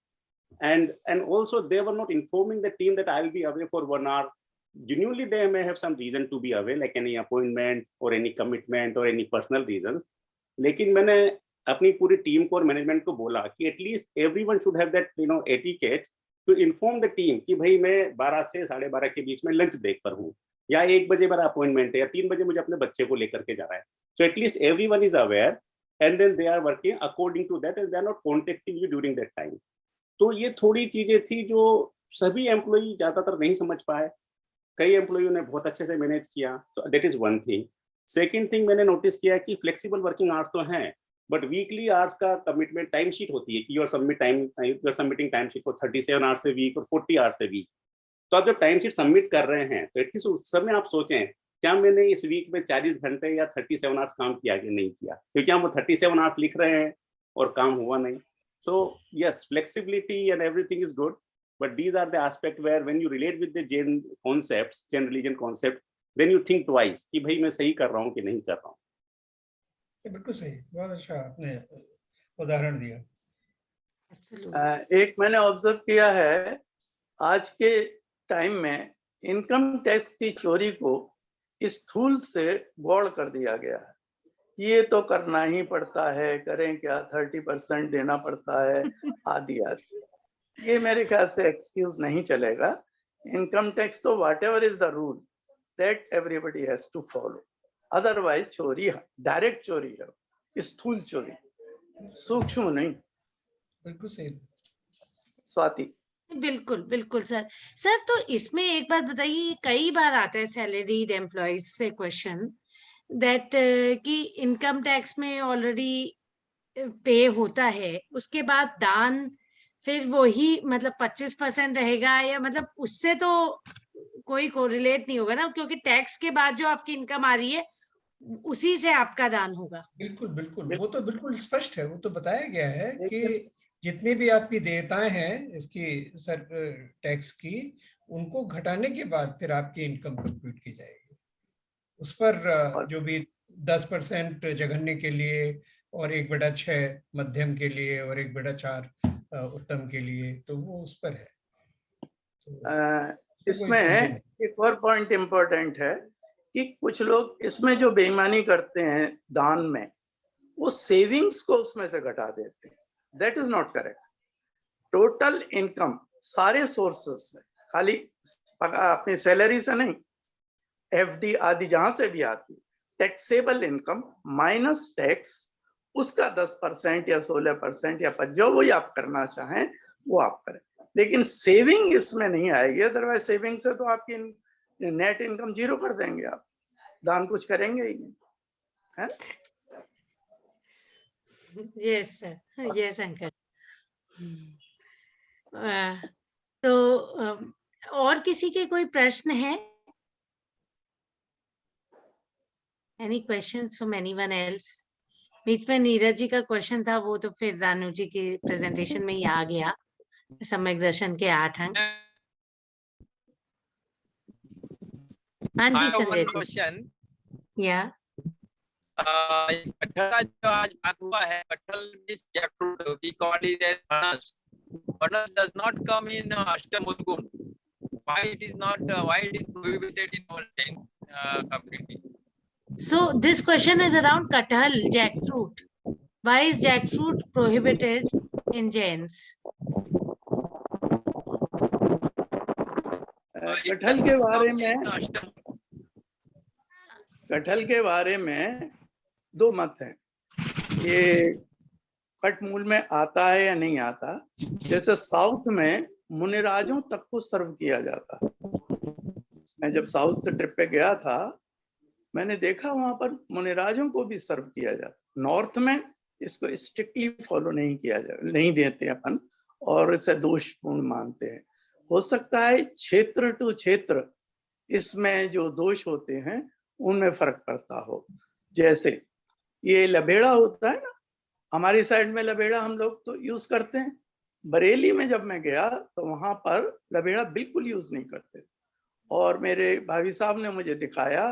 and also they were not informing the team that I'll be away for 1 hour. Genuinely they may have some reason to be away, like any appointment or any commitment or any personal reasons, लेकिन मैंने अपनी पूरी टीम को और मैनेजमेंट को बोला कि at least everyone should have that etiquette to inform the team कि भाई मैं 12 से 12:30 के बीच में लंच ब्रेक पर हूँ, या 1 बजे मेरा अपॉइंटमेंट है, या 3 बजे मुझे अपने बच्चे को लेकर के जाना है। So at least everyone is aware, and then they are working according to that, and they are not contacting you during that time. तो ये थोड़ी चीजें थी जो सभी एम्प्लॉई ज्यादातर नहीं समझ पाए, कई एम्प्लॉइयों ने बहुत अच्छे से मैनेज किया। तो that is one thing. Second thing मैंने नोटिस किया कि फ्लेक्सिबल वर्किंग आवर्स तो हैं, बट वीकली आवर्स का कमिटमेंट टाइम शीट होती है कि you are submitting time sheet for 37 hours a week और 40 आवर्स ए वीक। तो आप जब टाइम शीट सबमिट कर रहे हैं तो एटलीस्ट उस समय आप सोचें क्या मैंने इस वीक में 40 घंटे या 37 आवर्स काम किया कि नहीं किया, क्योंकि हम वो 37 आवर्स लिख रहे हैं और काम हुआ नहीं। तो yes, flexibility and everything is good, but these are the aspect where when you relate with the Jain concepts, Jain religion concept, then you think twice कि भाई मैं सही कर रहा हूँ कि नहीं कर रहा हूँ। बिल्कुल सही, बहुत अच्छा आपने उदाहरण दिया। एक मैंने ऑब्जर्व किया है, आज के टाइम में इनकम टैक्स की चोरी को स्थूल से गौड़ कर दिया गया है। ये तो करना ही पड़ता है, करें क्या, 30% देना पड़ता है, आदि आदि। ये मेरे ख्याल से एक्सक्यूज नहीं चलेगा। इनकम टैक्स तो whatever is the rule that everybody has to follow, otherwise चोरी डायरेक्ट चोरी है, स्थूल चोरी, सूक्ष्म नहीं। बिल्कुल सही स्वाति। बिल्कुल बिल्कुल सर तो इसमें एक बात बताइए, कई बार आता है सैलरीड एम्प्लॉइज से क्वेश्चन दैट कि इनकम टैक्स में ऑलरेडी पे होता है, उसके बाद दान फिर वही मतलब 25% रहेगा, या मतलब उससे तो कोई कोरिलेट नहीं होगा ना, क्योंकि टैक्स के बाद जो आपकी इनकम आ रही है उसी से आपका दान होगा। बिल्कुल बिल्कुल, वो तो बिल्कुल स्पष्ट है, वो तो बताया गया है कि जितनी भी आपकी देयताएं हैं इसकी सर टैक्स की, उनको घटाने के बाद फिर आपकी इनकम कंप्यूट की जाएगी। उस पर जो भी 10% जघन्य के लिए और 1/6 मध्यम के लिए और 1/4 उत्तम के लिए, तो वो उस पर है। तो इसमें एक और पॉइंट इम्पोर्टेंट है कि कुछ लोग इसमें जो बेईमानी करते हैं दान में, वो सेविंग्स को उसमें से घटा देते हैं। That is not correct. Total income सारे सोर्सेस से, खाली अपनी सैलरी से नहीं, एफडी आदि जहां से भी आती, टैक्सेबल इनकम माइनस टैक्स, उसका 10% या 16% या जो वही आप करना चाहें वो आप करें, लेकिन सेविंग इसमें नहीं आएगी। अदरवाइज सेविंग से तो आपकी नेट इनकम 0 कर देंगे, आप दान कुछ करेंगे ही नहीं, है? Yes sir, yes uncle. तो और किसी के कोई प्रश्न है? Any questions from anyone else? बीच में नीरज जी का क्वेश्चन था, वो तो फिर रानू जी की प्रेजेंटेशन में ही आ गया, सम्यक दर्शन के 8 अंक। हाँ जी संजय जी। क्वेश्चन या कटहल जो आज बात हुआ है, कटहल means jackfruit, we call it as फणस. Furness does not come in Ashtamudgum. Why it is not? Why it is prohibited in our Jain community? So this question is around kathal, jackfruit. Why is jackfruit prohibited in Jains? कटहल के बारे में 2 मत हैं। ये कटमूल में आता है या नहीं आता। जैसे साउथ में मुनिराजों तक को सर्व किया जाता। मैं जब साउथ ट्रिप पे गया था, मैंने देखा वहां पर मुनिराजों को भी सर्व किया जाता। नॉर्थ में इसको स्ट्रिक्टली फॉलो नहीं किया जाता, नहीं देते अपन, और इसे दोषपूर्ण मानते हैं। हो सकता है क्षेत्र टू क्षेत्र इसमें जो दोष होते हैं उनमें फर्क पड़ता हो। जैसे ये लबेड़ा होता है ना, हमारी साइड में लबेड़ा हम लोग तो यूज करते हैं। बरेली में जब मैं गया तो वहां पर लबेड़ा बिल्कुल यूज नहीं करते। और मेरे भाभी साहब ने मुझे दिखाया,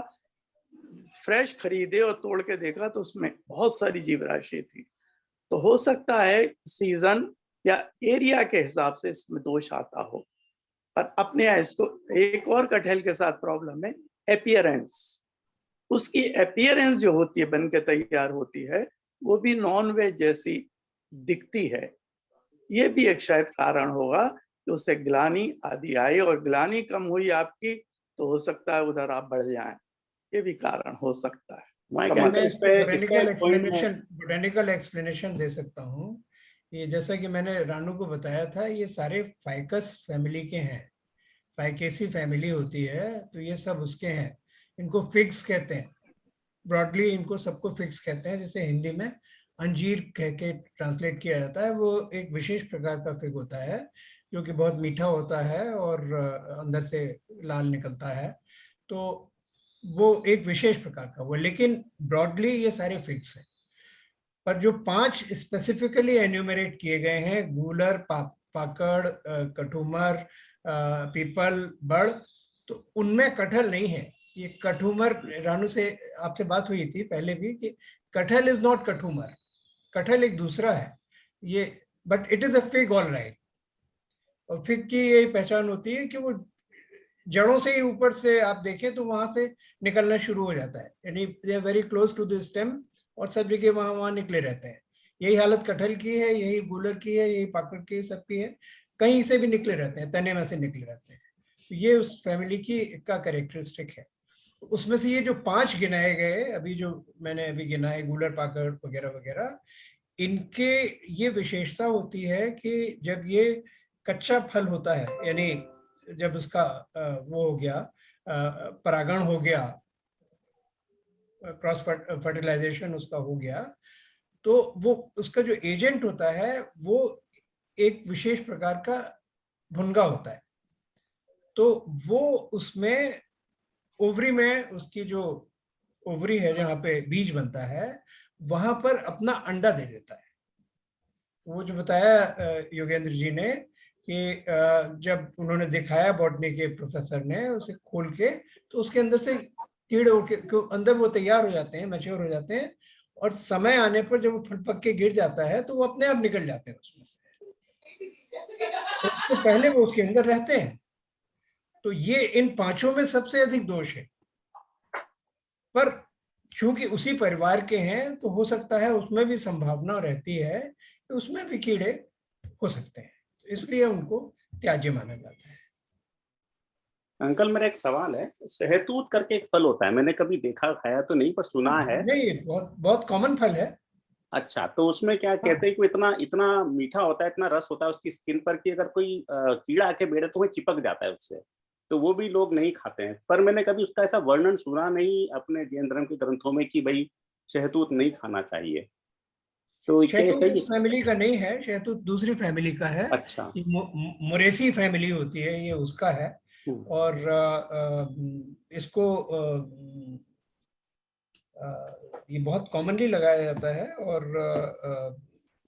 फ्रेश खरीदे और तोड़ के देखा तो उसमें बहुत सारी जीव राशि थी। तो हो सकता है सीजन या एरिया के हिसाब से इसमें दोष आता हो। पर अपने यहाँ इसको एक और कटहल के साथ प्रॉब्लम है, एपियरेंस। उसकी एपियरेंस जो होती है, बन के तैयार होती है, वो भी नॉन वेज जैसी दिखती है। ये भी एक शायद कारण होगा कि उसे ग्लानी आदि आई, और ग्लानी कम हुई आपकी तो हो सकता है उधर आप बढ़ जाएं। ये भी कारण हो सकता है। बोटेनिकल एक्सप्लेनेशन दे सकता हूँ। ये जैसा कि मैंने रानू को बताया था, ये सारे फाइकस फैमिली के हैं, फाइकेसी फैमिली होती है, तो ये सब उसके हैं। इनको फिग्स कहते हैं, ब्रॉडली इनको सबको फिग्स कहते हैं। जैसे हिंदी में अंजीर कह के ट्रांसलेट किया जाता है, वो एक विशेष प्रकार का फिग होता है जो कि बहुत मीठा होता है और अंदर से लाल निकलता है, तो वो एक विशेष प्रकार का हुआ। लेकिन ब्रॉडली ये सारे फिग्स हैं। पर जो 5 स्पेसिफिकली एन्यूमरेट किए गए हैं, गूलर, पाकड़, कठूमर, पीपल, बड़, तो उनमें कटहल नहीं है। ये कठूमर, रानू से आपसे बात हुई थी पहले भी कि कटहल इज नॉट कठूमर, कटहल एक दूसरा है ये, but it is a fig all right. और फिग की यही पहचान होती है कि वो जड़ों से ही ऊपर से आप देखें तो वहां से निकलना शुरू हो जाता है, यानी they are very close to the stem, और सब जगह वहां निकले रहते हैं। यही हालत कटहल की है, यही गूलर की है, यही पाकड़ की, सबकी है, कहीं से भी निकले रहते हैं, तने में से निकले रहते हैं। तो ये उस फैमिली की का कैरेक्टरिस्टिक है। उसमें से ये जो 5 गिनाए गए अभी, जो मैंने अभी गिनाए, गूलर, पाकड़ वगैरह वगैरह, इनके ये विशेषता होती है कि जब ये कच्चा फल होता है, यानी जब उसका वो हो गया, परागण हो गया, क्रॉस फर्टिलाइजेशन उसका हो गया, तो वो उसका जो एजेंट होता है वो एक विशेष प्रकार का भुनगा होता है। तो वो उसमें ओवरी में, उसकी जो ओवरी है जहाँ पे बीज बनता है, वहां पर अपना अंडा दे देता है। वो जो बताया योगेंद्र जी ने कि जब उन्होंने दिखाया, बॉटनी के प्रोफेसर ने उसे खोल के, तो उसके अंदर से कीड़े उड़ के अंदर वो तैयार हो जाते हैं, मैच्योर हो जाते हैं, और समय आने पर जब वो फल पक के गिर जाता है तो वो अपने आप निकल जाते हैं उसमें से, तो उससे पहले वो उसके अंदर रहते हैं। तो ये इन 5 में सबसे अधिक दोष है। पर चूंकि उसी परिवार के हैं तो हो सकता है उसमें भी संभावना रहती है कि उसमें भी कीड़े हो सकते हैं, इसलिए उनको त्याज्य माना जाता है। अंकल, मेरा एक सवाल है, शहतूत करके एक फल होता है, मैंने कभी देखा खाया तो नहीं, पर सुना है। नहीं, बहुत बहुत कॉमन फल है। अच्छा, तो उसमें क्या कहते हैं कि इतना इतना मीठा होता है, इतना रस होता है उसकी स्किन पर कि अगर कोई कीड़ा आके बैठे तो वो चिपक जाता है उससे, तो वो भी लोग नहीं खाते हैं। पर मैंने कभी उसका ऐसा वर्णन सुना नहीं अपने जैन धर्म के ग्रंथों में कि भाई शहतूत नहीं खाना चाहिए। तो शहतूत इस फैमिली का नहीं है, शहतूत दूसरी फैमिली का है। अच्छा, मोरेसी फैमिली होती है, ये उसका है। और इसको ये बहुत कॉमनली लगाया जाता है, और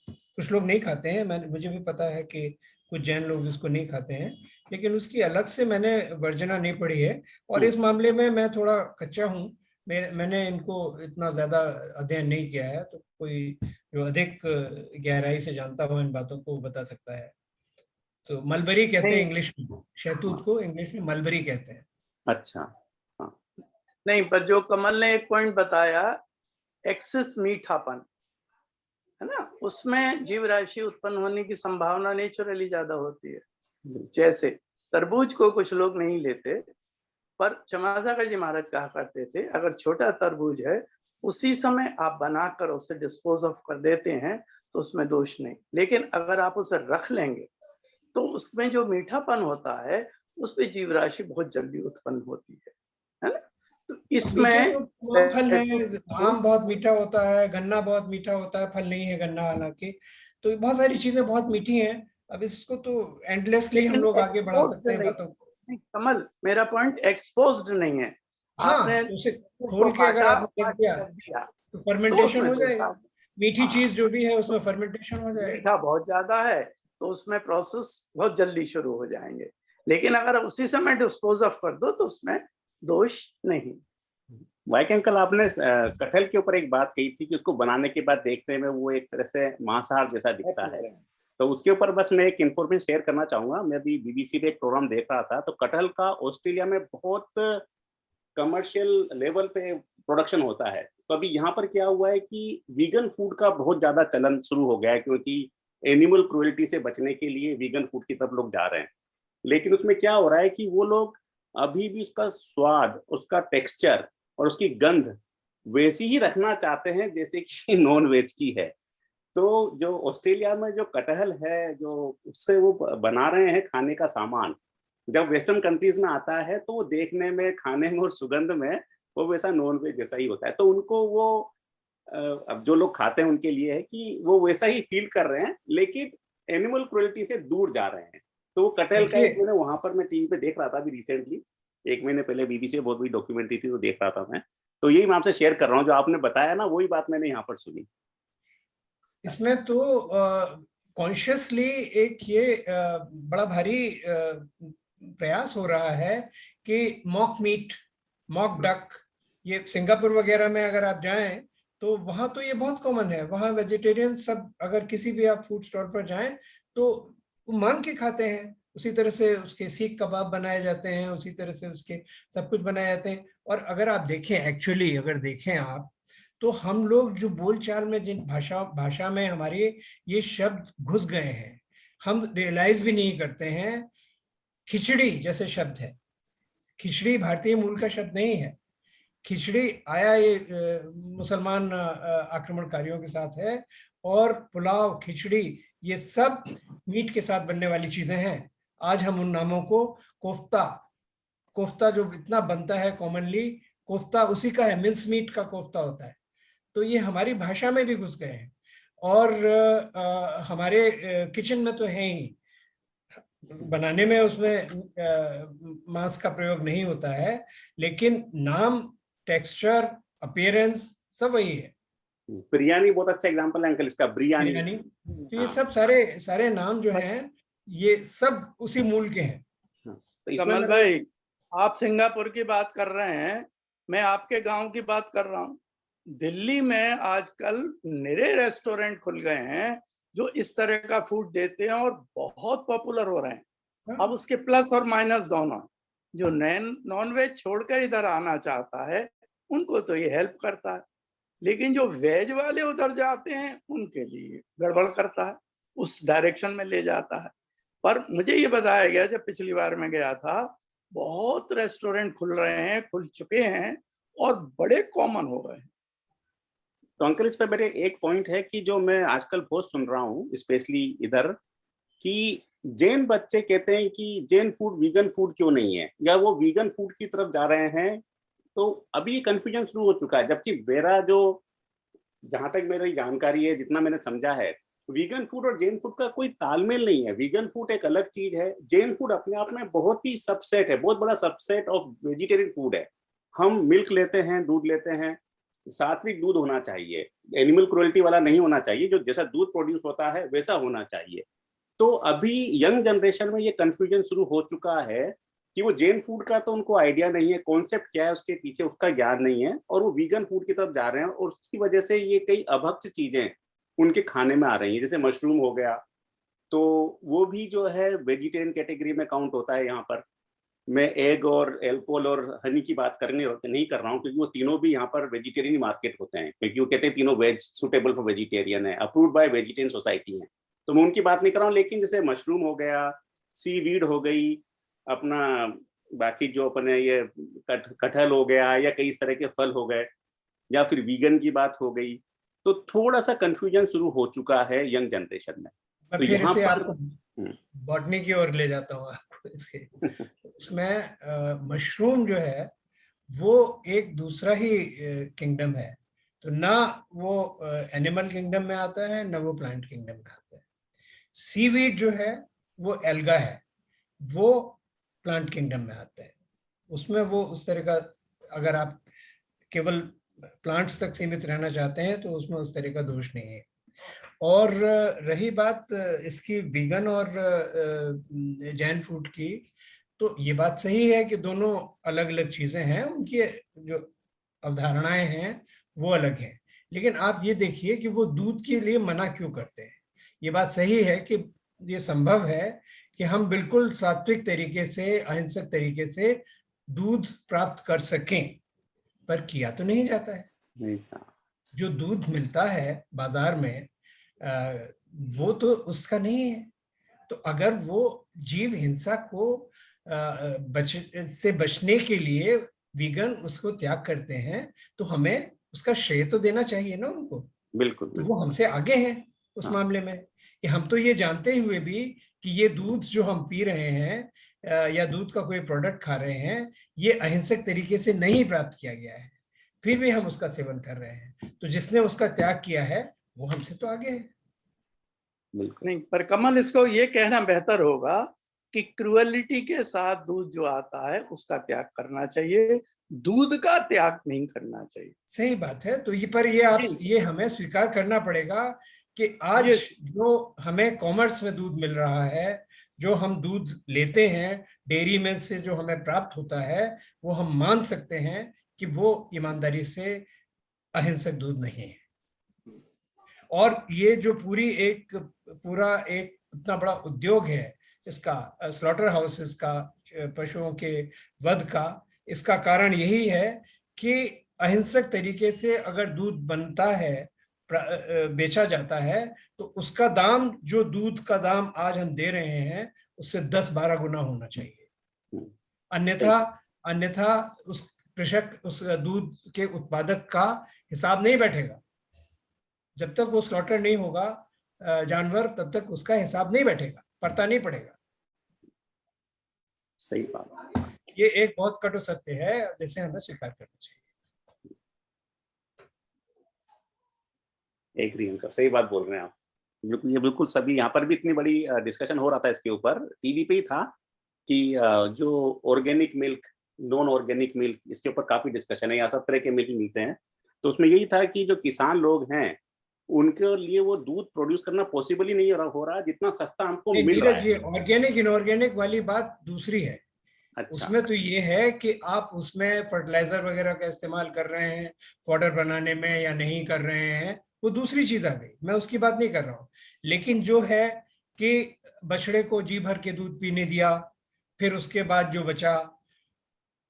कुछ लोग नहीं खाते हैं। मुझे भी पता है कि कुछ जैन लोग इसको नहीं खाते हैं, लेकिन उसकी अलग से मैंने वर्जना नहीं पढ़ी है। और इस मामले में मैं थोड़ा कच्चा हूँ, मैंने इनको इतना ज्यादा अध्ययन नहीं किया है, तो कोई जो अधिक गहराई से जानता हो इन बातों को बता सकता है। तो मलबरी कहते हैं इंग्लिश में, शहतूत को इंग्लिश में मलबरी कहते हैं। अच्छा, हाँ। नहीं, पर जो कमल ने एक पॉइंट बताया, एक्सेस मीठापन है ना, उसमें जीव राशि उत्पन्न होने की संभावना नेचुरली ज्यादा होती है। जैसे तरबूज को कुछ लोग नहीं लेते, पर चमासाकर जी महाराज कहा करते थे अगर छोटा तरबूज है उसी समय आप बनाकर उसे डिस्पोज ऑफ कर देते हैं तो उसमें दोष नहीं, लेकिन अगर आप उसे रख लेंगे तो उसमें जो मीठापन होता है उस पे जीव राशि बहुत जल्दी उत्पन्न होती है ना। तो इसमें तो फल है, आम बहुत मीठा होता है, गन्ना बहुत मीठा होता है, फल नहीं है गन्ना हालांकि, तो बहुत सारी चीजें बहुत मीठी हैं। अब इसको तो एंडलेसली हम लोग आगे बढ़ा सकते हैं बातों को। कमल, मेरा पॉइंट एक्सपोज्ड नहीं है। हाँ, आपने तो उसे खोल के अगर आपने रख दिया तो फर्मेंटेशन हो जाएगा। मीठी चीज जो भी है उसमें फर्मेंटेशन हो जाएगा। मीठा बहुत ज्यादा है तो उसमें प्रोसेस बहुत जल्दी शुरू हो जाएंगे, लेकिन अगर उसी समय डिस्पोज ऑफ कर दो तो उसमें दोष नहीं। वाइके अंकल, आपने कटहल के ऊपर एक बात कही थी कि उसको बनाने के बाद देखने में वो एक तरह से मांसाहार जैसा दिखता है, तो उसके ऊपर बस मैं एक इन्फॉर्मेशन शेयर करना चाहूंगा। मैं अभी बीबीसी पे एक प्रोग्राम देख रहा था, तो कटहल का ऑस्ट्रेलिया में बहुत कमर्शियल लेवल पे प्रोडक्शन होता है। तो अभी यहाँ पर क्या हुआ है कि वीगन फूड का बहुत ज्यादा चलन शुरू हो गया है, क्योंकि एनिमल क्रुएल्टी से बचने के लिए वीगन फूड की तरफ लोग जा रहे हैं। लेकिन उसमें क्या हो रहा है कि वो लोग अभी भी उसका स्वाद, उसका टेक्सचर और उसकी गंध वैसी ही रखना चाहते हैं जैसे कि नॉन वेज की है। तो जो ऑस्ट्रेलिया में जो कटहल है, जो उससे वो बना रहे हैं खाने का सामान, जब वेस्टर्न कंट्रीज में आता है तो वो देखने में, खाने में और सुगंध में वो वैसा नॉन वेज जैसा ही होता है। तो उनको वो अब जो लोग खाते हैं उनके लिए है कि वो वैसा ही फील कर रहे हैं, लेकिन एनिमल क्रुएल्टी से दूर जा रहे हैं। तो वो कटहल का एक मैंने वहां पर मैं टीवी पे देख रहा था अभी रिसेंटली, 1 महीने पहले बीबीसी में बहुत बड़ी डॉक्यूमेंट्री थी, तो देख रहा था मैं। तो यही मैं आपसे शेयर कर रहा हूँ, जो आपने बताया ना वही बात मैंने यहाँ पर सुनी। इसमें तो कॉन्शियसली एक ये बड़ा भारी प्रयास हो रहा है कि मॉक मीट, मॉक डक, ये सिंगापुर वगैरह में अगर आप जाएं तो वहां तो ये बहुत कॉमन है। वहां वेजिटेरियन सब, अगर किसी भी आप फूड स्टॉल पर जाएं तो मांग के खाते हैं। उसी तरह से उसके सीख कबाब बनाए जाते हैं, उसी तरह से उसके सब कुछ बनाए जाते हैं। और अगर आप देखें, एक्चुअली अगर देखें आप, तो हम लोग जो बोलचाल में जिन भाषा में हमारे ये शब्द घुस गए हैं, हम रियलाइज भी नहीं करते हैं। खिचड़ी जैसे शब्द है, खिचड़ी भारतीय मूल का शब्द नहीं है। खिचड़ी आया ये मुसलमान आक्रमणकारियों के साथ है, और पुलाव, खिचड़ी, ये सब मीट के साथ बनने वाली चीजें हैं। आज हम उन नामों को कोफ्ता जो इतना बनता है कॉमनली, कोफ्ता उसी का है, मिन्स मीट का कोफ्ता होता है। तो ये हमारी भाषा में भी घुस गए हैं, और हमारे किचन में तो है ही। बनाने में उसमें मांस का प्रयोग नहीं होता है, लेकिन नाम, टेक्सचर, अपीयरेंस सब वही है। बिरयानी बहुत अच्छा एग्जांपल है अंकल इसका, बिरयानी। तो ये सब सारे नाम जो हैं ये सब उसी मूल के हैं। तो कमल भाई, आप सिंगापुर की बात कर रहे हैं, मैं आपके गांव की बात कर रहा हूँ। दिल्ली में आजकल नए रेस्टोरेंट खुल गए हैं जो इस तरह का फूड देते हैं और बहुत पॉपुलर हो रहे हैं। अब उसके प्लस और माइनस दोनों। जो नॉन वेज छोड़कर इधर आना चाहता है उनको तो ये हेल्प करता है, लेकिन जो वेज वाले उधर जाते हैं उनके लिए गड़बड़ करता है, उस डायरेक्शन में ले जाता है। पर मुझे ये बताया गया जब पिछली बार मैं गया था, बहुत रेस्टोरेंट खुल रहे हैं, खुल चुके हैं और बड़े कॉमन हो गए हैं। तो अंकल इस पे मेरे एक पॉइंट है कि जो मैं आजकल बहुत सुन रहा हूँ स्पेशली इधर, कि जैन बच्चे कहते हैं कि जैन फूड वीगन फूड क्यों नहीं है, या वो वीगन फूड की तरफ जा रहे हैं। तो अभी कंफ्यूजन शुरू हो चुका है, जबकि मेरा जो, जहां तक मेरी जानकारी है, जितना मैंने समझा है, वीगन फूड और जैन फूड का कोई तालमेल नहीं है। वीगन फूड एक अलग चीज है, जैन फूड अपने आप में बहुत ही सबसेट है, बहुत बड़ा सबसेट ऑफ वेजिटेरियन फूड है। हम मिल्क लेते हैं, दूध लेते हैं, सात्विक दूध होना चाहिए, एनिमल क्रुएल्टी वाला नहीं होना चाहिए, जो जैसा दूध प्रोड्यूस होता है वैसा होना चाहिए। तो अभी यंग जनरेशन में ये कंफ्यूजन शुरू हो चुका है कि वो जैन फूड का तो उनको आइडिया नहीं है, कॉन्सेप्ट क्या है उसके पीछे उसका ज्ञान नहीं है, और वो वीगन फूड की तरफ जा रहे हैं, और उसकी वजह से ये कई अभक्ष चीजें उनके खाने में आ रही हैं। जैसे मशरूम हो गया, तो वो भी जो है वेजिटेरियन कैटेगरी में काउंट होता है। यहाँ पर मैं एग और एल्कोहल और हनी की बात नहीं कर रहा हूँ, क्योंकि वो तीनों भी यहाँ पर वेजिटेरियन मार्केट होते हैं, क्योंकि वो कहते हैं तीनों वेज सुटेबल फॉर वेजिटेरियन है, अप्रूव्ड बाय वेजिटेरियन सोसाइटी है। तो मैं उनकी बात नहीं कर रहा हूँ, लेकिन जैसे मशरूम हो गया, सी वीड हो गई, अपना बाकी जो अपने ये कटहल हो गया, या कई तरह के फल हो गए, या फिर वीगन की बात हो गई, तो थोड़ा सा कंफ्यूजन शुरू हो चुका है यंग जनरेशन में। तो फिर यहाँ से पर आपको बॉटनी की ओर ले जाता हूँ आपको इसके। उसमें मशरूम जो है वो एक दूसरा ही किंगडम है, तो ना वो एनिमल किंगडम में आता है ना वो प्लांट किंगडम में आता है। सीवीड जो है वो एल्गा है, वो प्लांट किंगडम में आता है। उसमें वो उस तरह का, अगर आप केवल प्लांट्स तक सीमित रहना चाहते हैं तो उसमें उस तरह का दोष नहीं है। और रही बात इसकी वीगन और जैन फूड की, तो ये बात सही है कि दोनों अलग अलग चीजें हैं, उनकी जो अवधारणाएं हैं वो अलग हैं। लेकिन आप ये देखिए कि वो दूध के लिए मना क्यों करते हैं। ये बात सही है कि ये संभव है कि हम बिल्कुल सात्विक तरीके से, अहिंसक तरीके से दूध प्राप्त कर सकें, पर किया तो नहीं जाता है। जो दूध मिलता है बाजार में वो तो उसका नहीं है। तो अगर वो जीव हिंसा को बचने के लिए वीगन उसको त्याग करते हैं तो हमें उसका श्रेय तो देना चाहिए ना उनको। बिल्कुल, तो वो हमसे आगे हैं उस मामले में कि हम तो ये जानते हुए भी कि ये दूध जो हम पी रहे हैं या दूध का कोई प्रोडक्ट खा रहे हैं ये अहिंसक तरीके से नहीं प्राप्त किया गया है, फिर भी हम उसका सेवन कर रहे हैं। तो जिसने उसका त्याग किया है वो हमसे तो आगे है। नहीं, पर कमल इसको ये कहना बेहतर होगा कि क्रूअलिटी के साथ दूध जो आता है उसका त्याग करना चाहिए, दूध का त्याग नहीं करना चाहिए। सही बात है। तो ये हमें स्वीकार करना पड़ेगा कि आज जो हमें कॉमर्स में दूध मिल रहा है, जो हम दूध लेते हैं डेयरी में से जो हमें प्राप्त होता है, वो हम मान सकते हैं कि वो ईमानदारी से अहिंसक दूध नहीं है। और ये जो पूरा एक इतना बड़ा उद्योग है इसका, स्लॉटर हाउसेस का, पशुओं के वध का, इसका कारण यही है कि अहिंसक तरीके से अगर दूध बनता है, बेचा जाता है, तो उसका दाम, जो दूध का दाम आज हम दे रहे हैं उससे 10-12 गुना होना चाहिए। अन्यथा उस कृषक, उस दूध के उत्पादक का हिसाब नहीं बैठेगा। जब तक वो स्लॉटर नहीं होगा जानवर, तब तक उसका हिसाब नहीं बैठेगा, पड़ता नहीं पड़ेगा। सही बात। ये एक बहुत कटु सत्य है जिसे हमें स्वीकार करना चाहिए। एग्री अंकल, सही बात बोल रहे हैं आप। बिल्कुल, ये बिल्कुल सभी, यहाँ पर भी इतनी बड़ी डिस्कशन हो रहा था इसके ऊपर, टीवी पे ही था कि जो organic milk, non organic milk, इसके ऊपर काफी डिस्कशन है। यहाँ सब तरह के मिल्क मिलते हैं, तो उसमें यही था कि जो किसान लोग हैं उनके लिए वो दूध प्रोड्यूस करना पॉसिबल ही नहीं हो रहा जितना सस्ता हमको मिल रहा है। ऑर्गेनिक इनऑर्गेनिक वाली बात दूसरी है। अच्छा। उसमें तो ये है कि आप उसमें फर्टिलाइजर वगैरह का इस्तेमाल कर रहे हैं फॉडर बनाने में या नहीं कर रहे हैं, वो दूसरी चीज आ गई, मैं उसकी बात नहीं कर रहा हूँ। लेकिन जो है कि बछड़े को जी भर के दूध पीने दिया, फिर उसके बाद जो बचा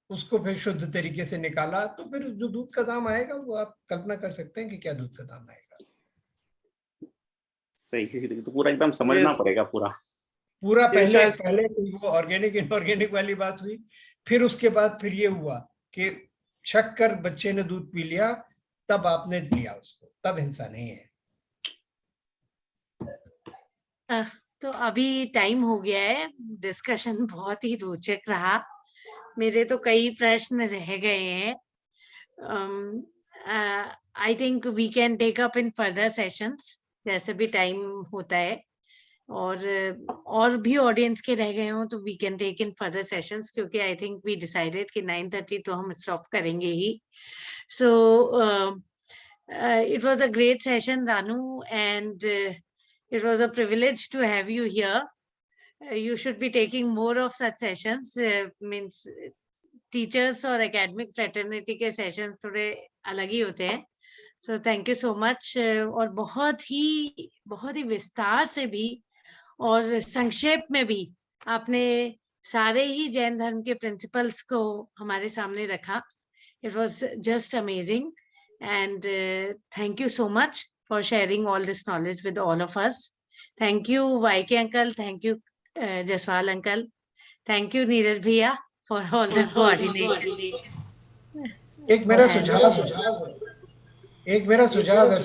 उसको फिर शुद्ध तरीके से निकाला, तो फिर जो दूध का दाम आएगा वो आप कल्पना कर सकते हैं कि क्या दूध का दाम आएगा। सही, तो पूरा एकदम समझना पड़ेगा पूरा पहले वो ऑर्गेनिक इनऑर्गेनिक वाली बात हुई, फिर उसके बाद फिर ये हुआ कि शक कर बच्चे ने दूध पी लिया, तब आपने लिया उसको, तब हिंसा नहीं है। तो अभी टाइम हो गया है, डिस्कशन बहुत ही रोचक रहा, मेरे तो कई प्रश्न रह गए हैं। I think we can take up in further sessions, जैसे भी टाइम होता है, और भी ऑडियंस के रह गए हो तो we can take in further sessions, क्योंकि आई थिंक वी डिसाइडेड कि 9:30 तो हम स्टॉप करेंगे ही। So it was a great session Ranu, and it was a privilege to have you here. You should be taking more of such sessions. Means teachers और academic fraternity के sessions थोड़े अलग ही होते हैं। So thank you so much. और बहुत ही विस्तार से भी और संक्षेप में भी आपने सारे ही जैन धर्म के प्रिंसिपल्स को हमारे सामने रखा। It was just amazing, and thank you so much for sharing all this knowledge with all of us. Thank you YK uncle, thank you Jaswal uncle, thank you Neeraj bhaiya for all the coordination. एक मेरा सुझाव है,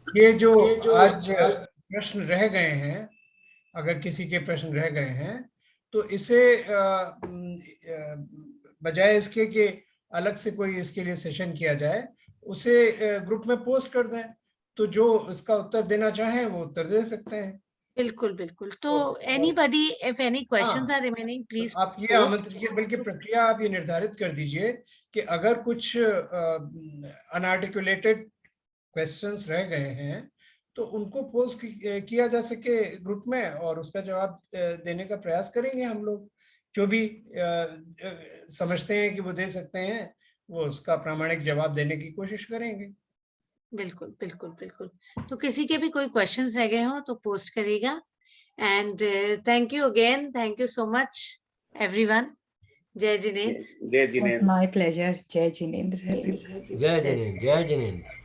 ये जो आज प्रश्न रह गए हैं, अगर किसी के प्रश्न रह गए हैं, तो इसे बजाय इसके कि अलग से कोई इसके लिए सेशन किया जाए, उसे ग्रुप में पोस्ट कर दें, तो जो इसका उत्तर देना चाहें वो उत्तर दे सकते हैं। बिल्कुल बिल्कुल। तो anybody if any questions हाँ, are remaining please आप ये post. आमंत्रित कीजिए, बल्कि प्रक्रिया आप ये निर्धारित कर दीजिए कि अगर कुछ अनआर्टिकुलेटेड क्वेश्चंस रह गए हैं तो उनको पोस्ट किया जा सके ग्रुप में, और उसका जवाब देने का प्रयास करेंगे हम लोग। जो भी समझते हैं कि वो दे सकते हैं, वो उसका प्रामाणिक जवाब देने की कोशिश करेंगे। बिल्कुल बिल्कुल बिल्कुल। तो किसी के भी कोई क्वेश्चंस रह गए हो तो पोस्ट करिएगा। And thank you again, thank you so much everyone. जय जिनेंद्र। जय It was Jinendra. my pleasure. Jai Jinendra, everybody. जय जिनेंद्र, जय जिनेंद्र।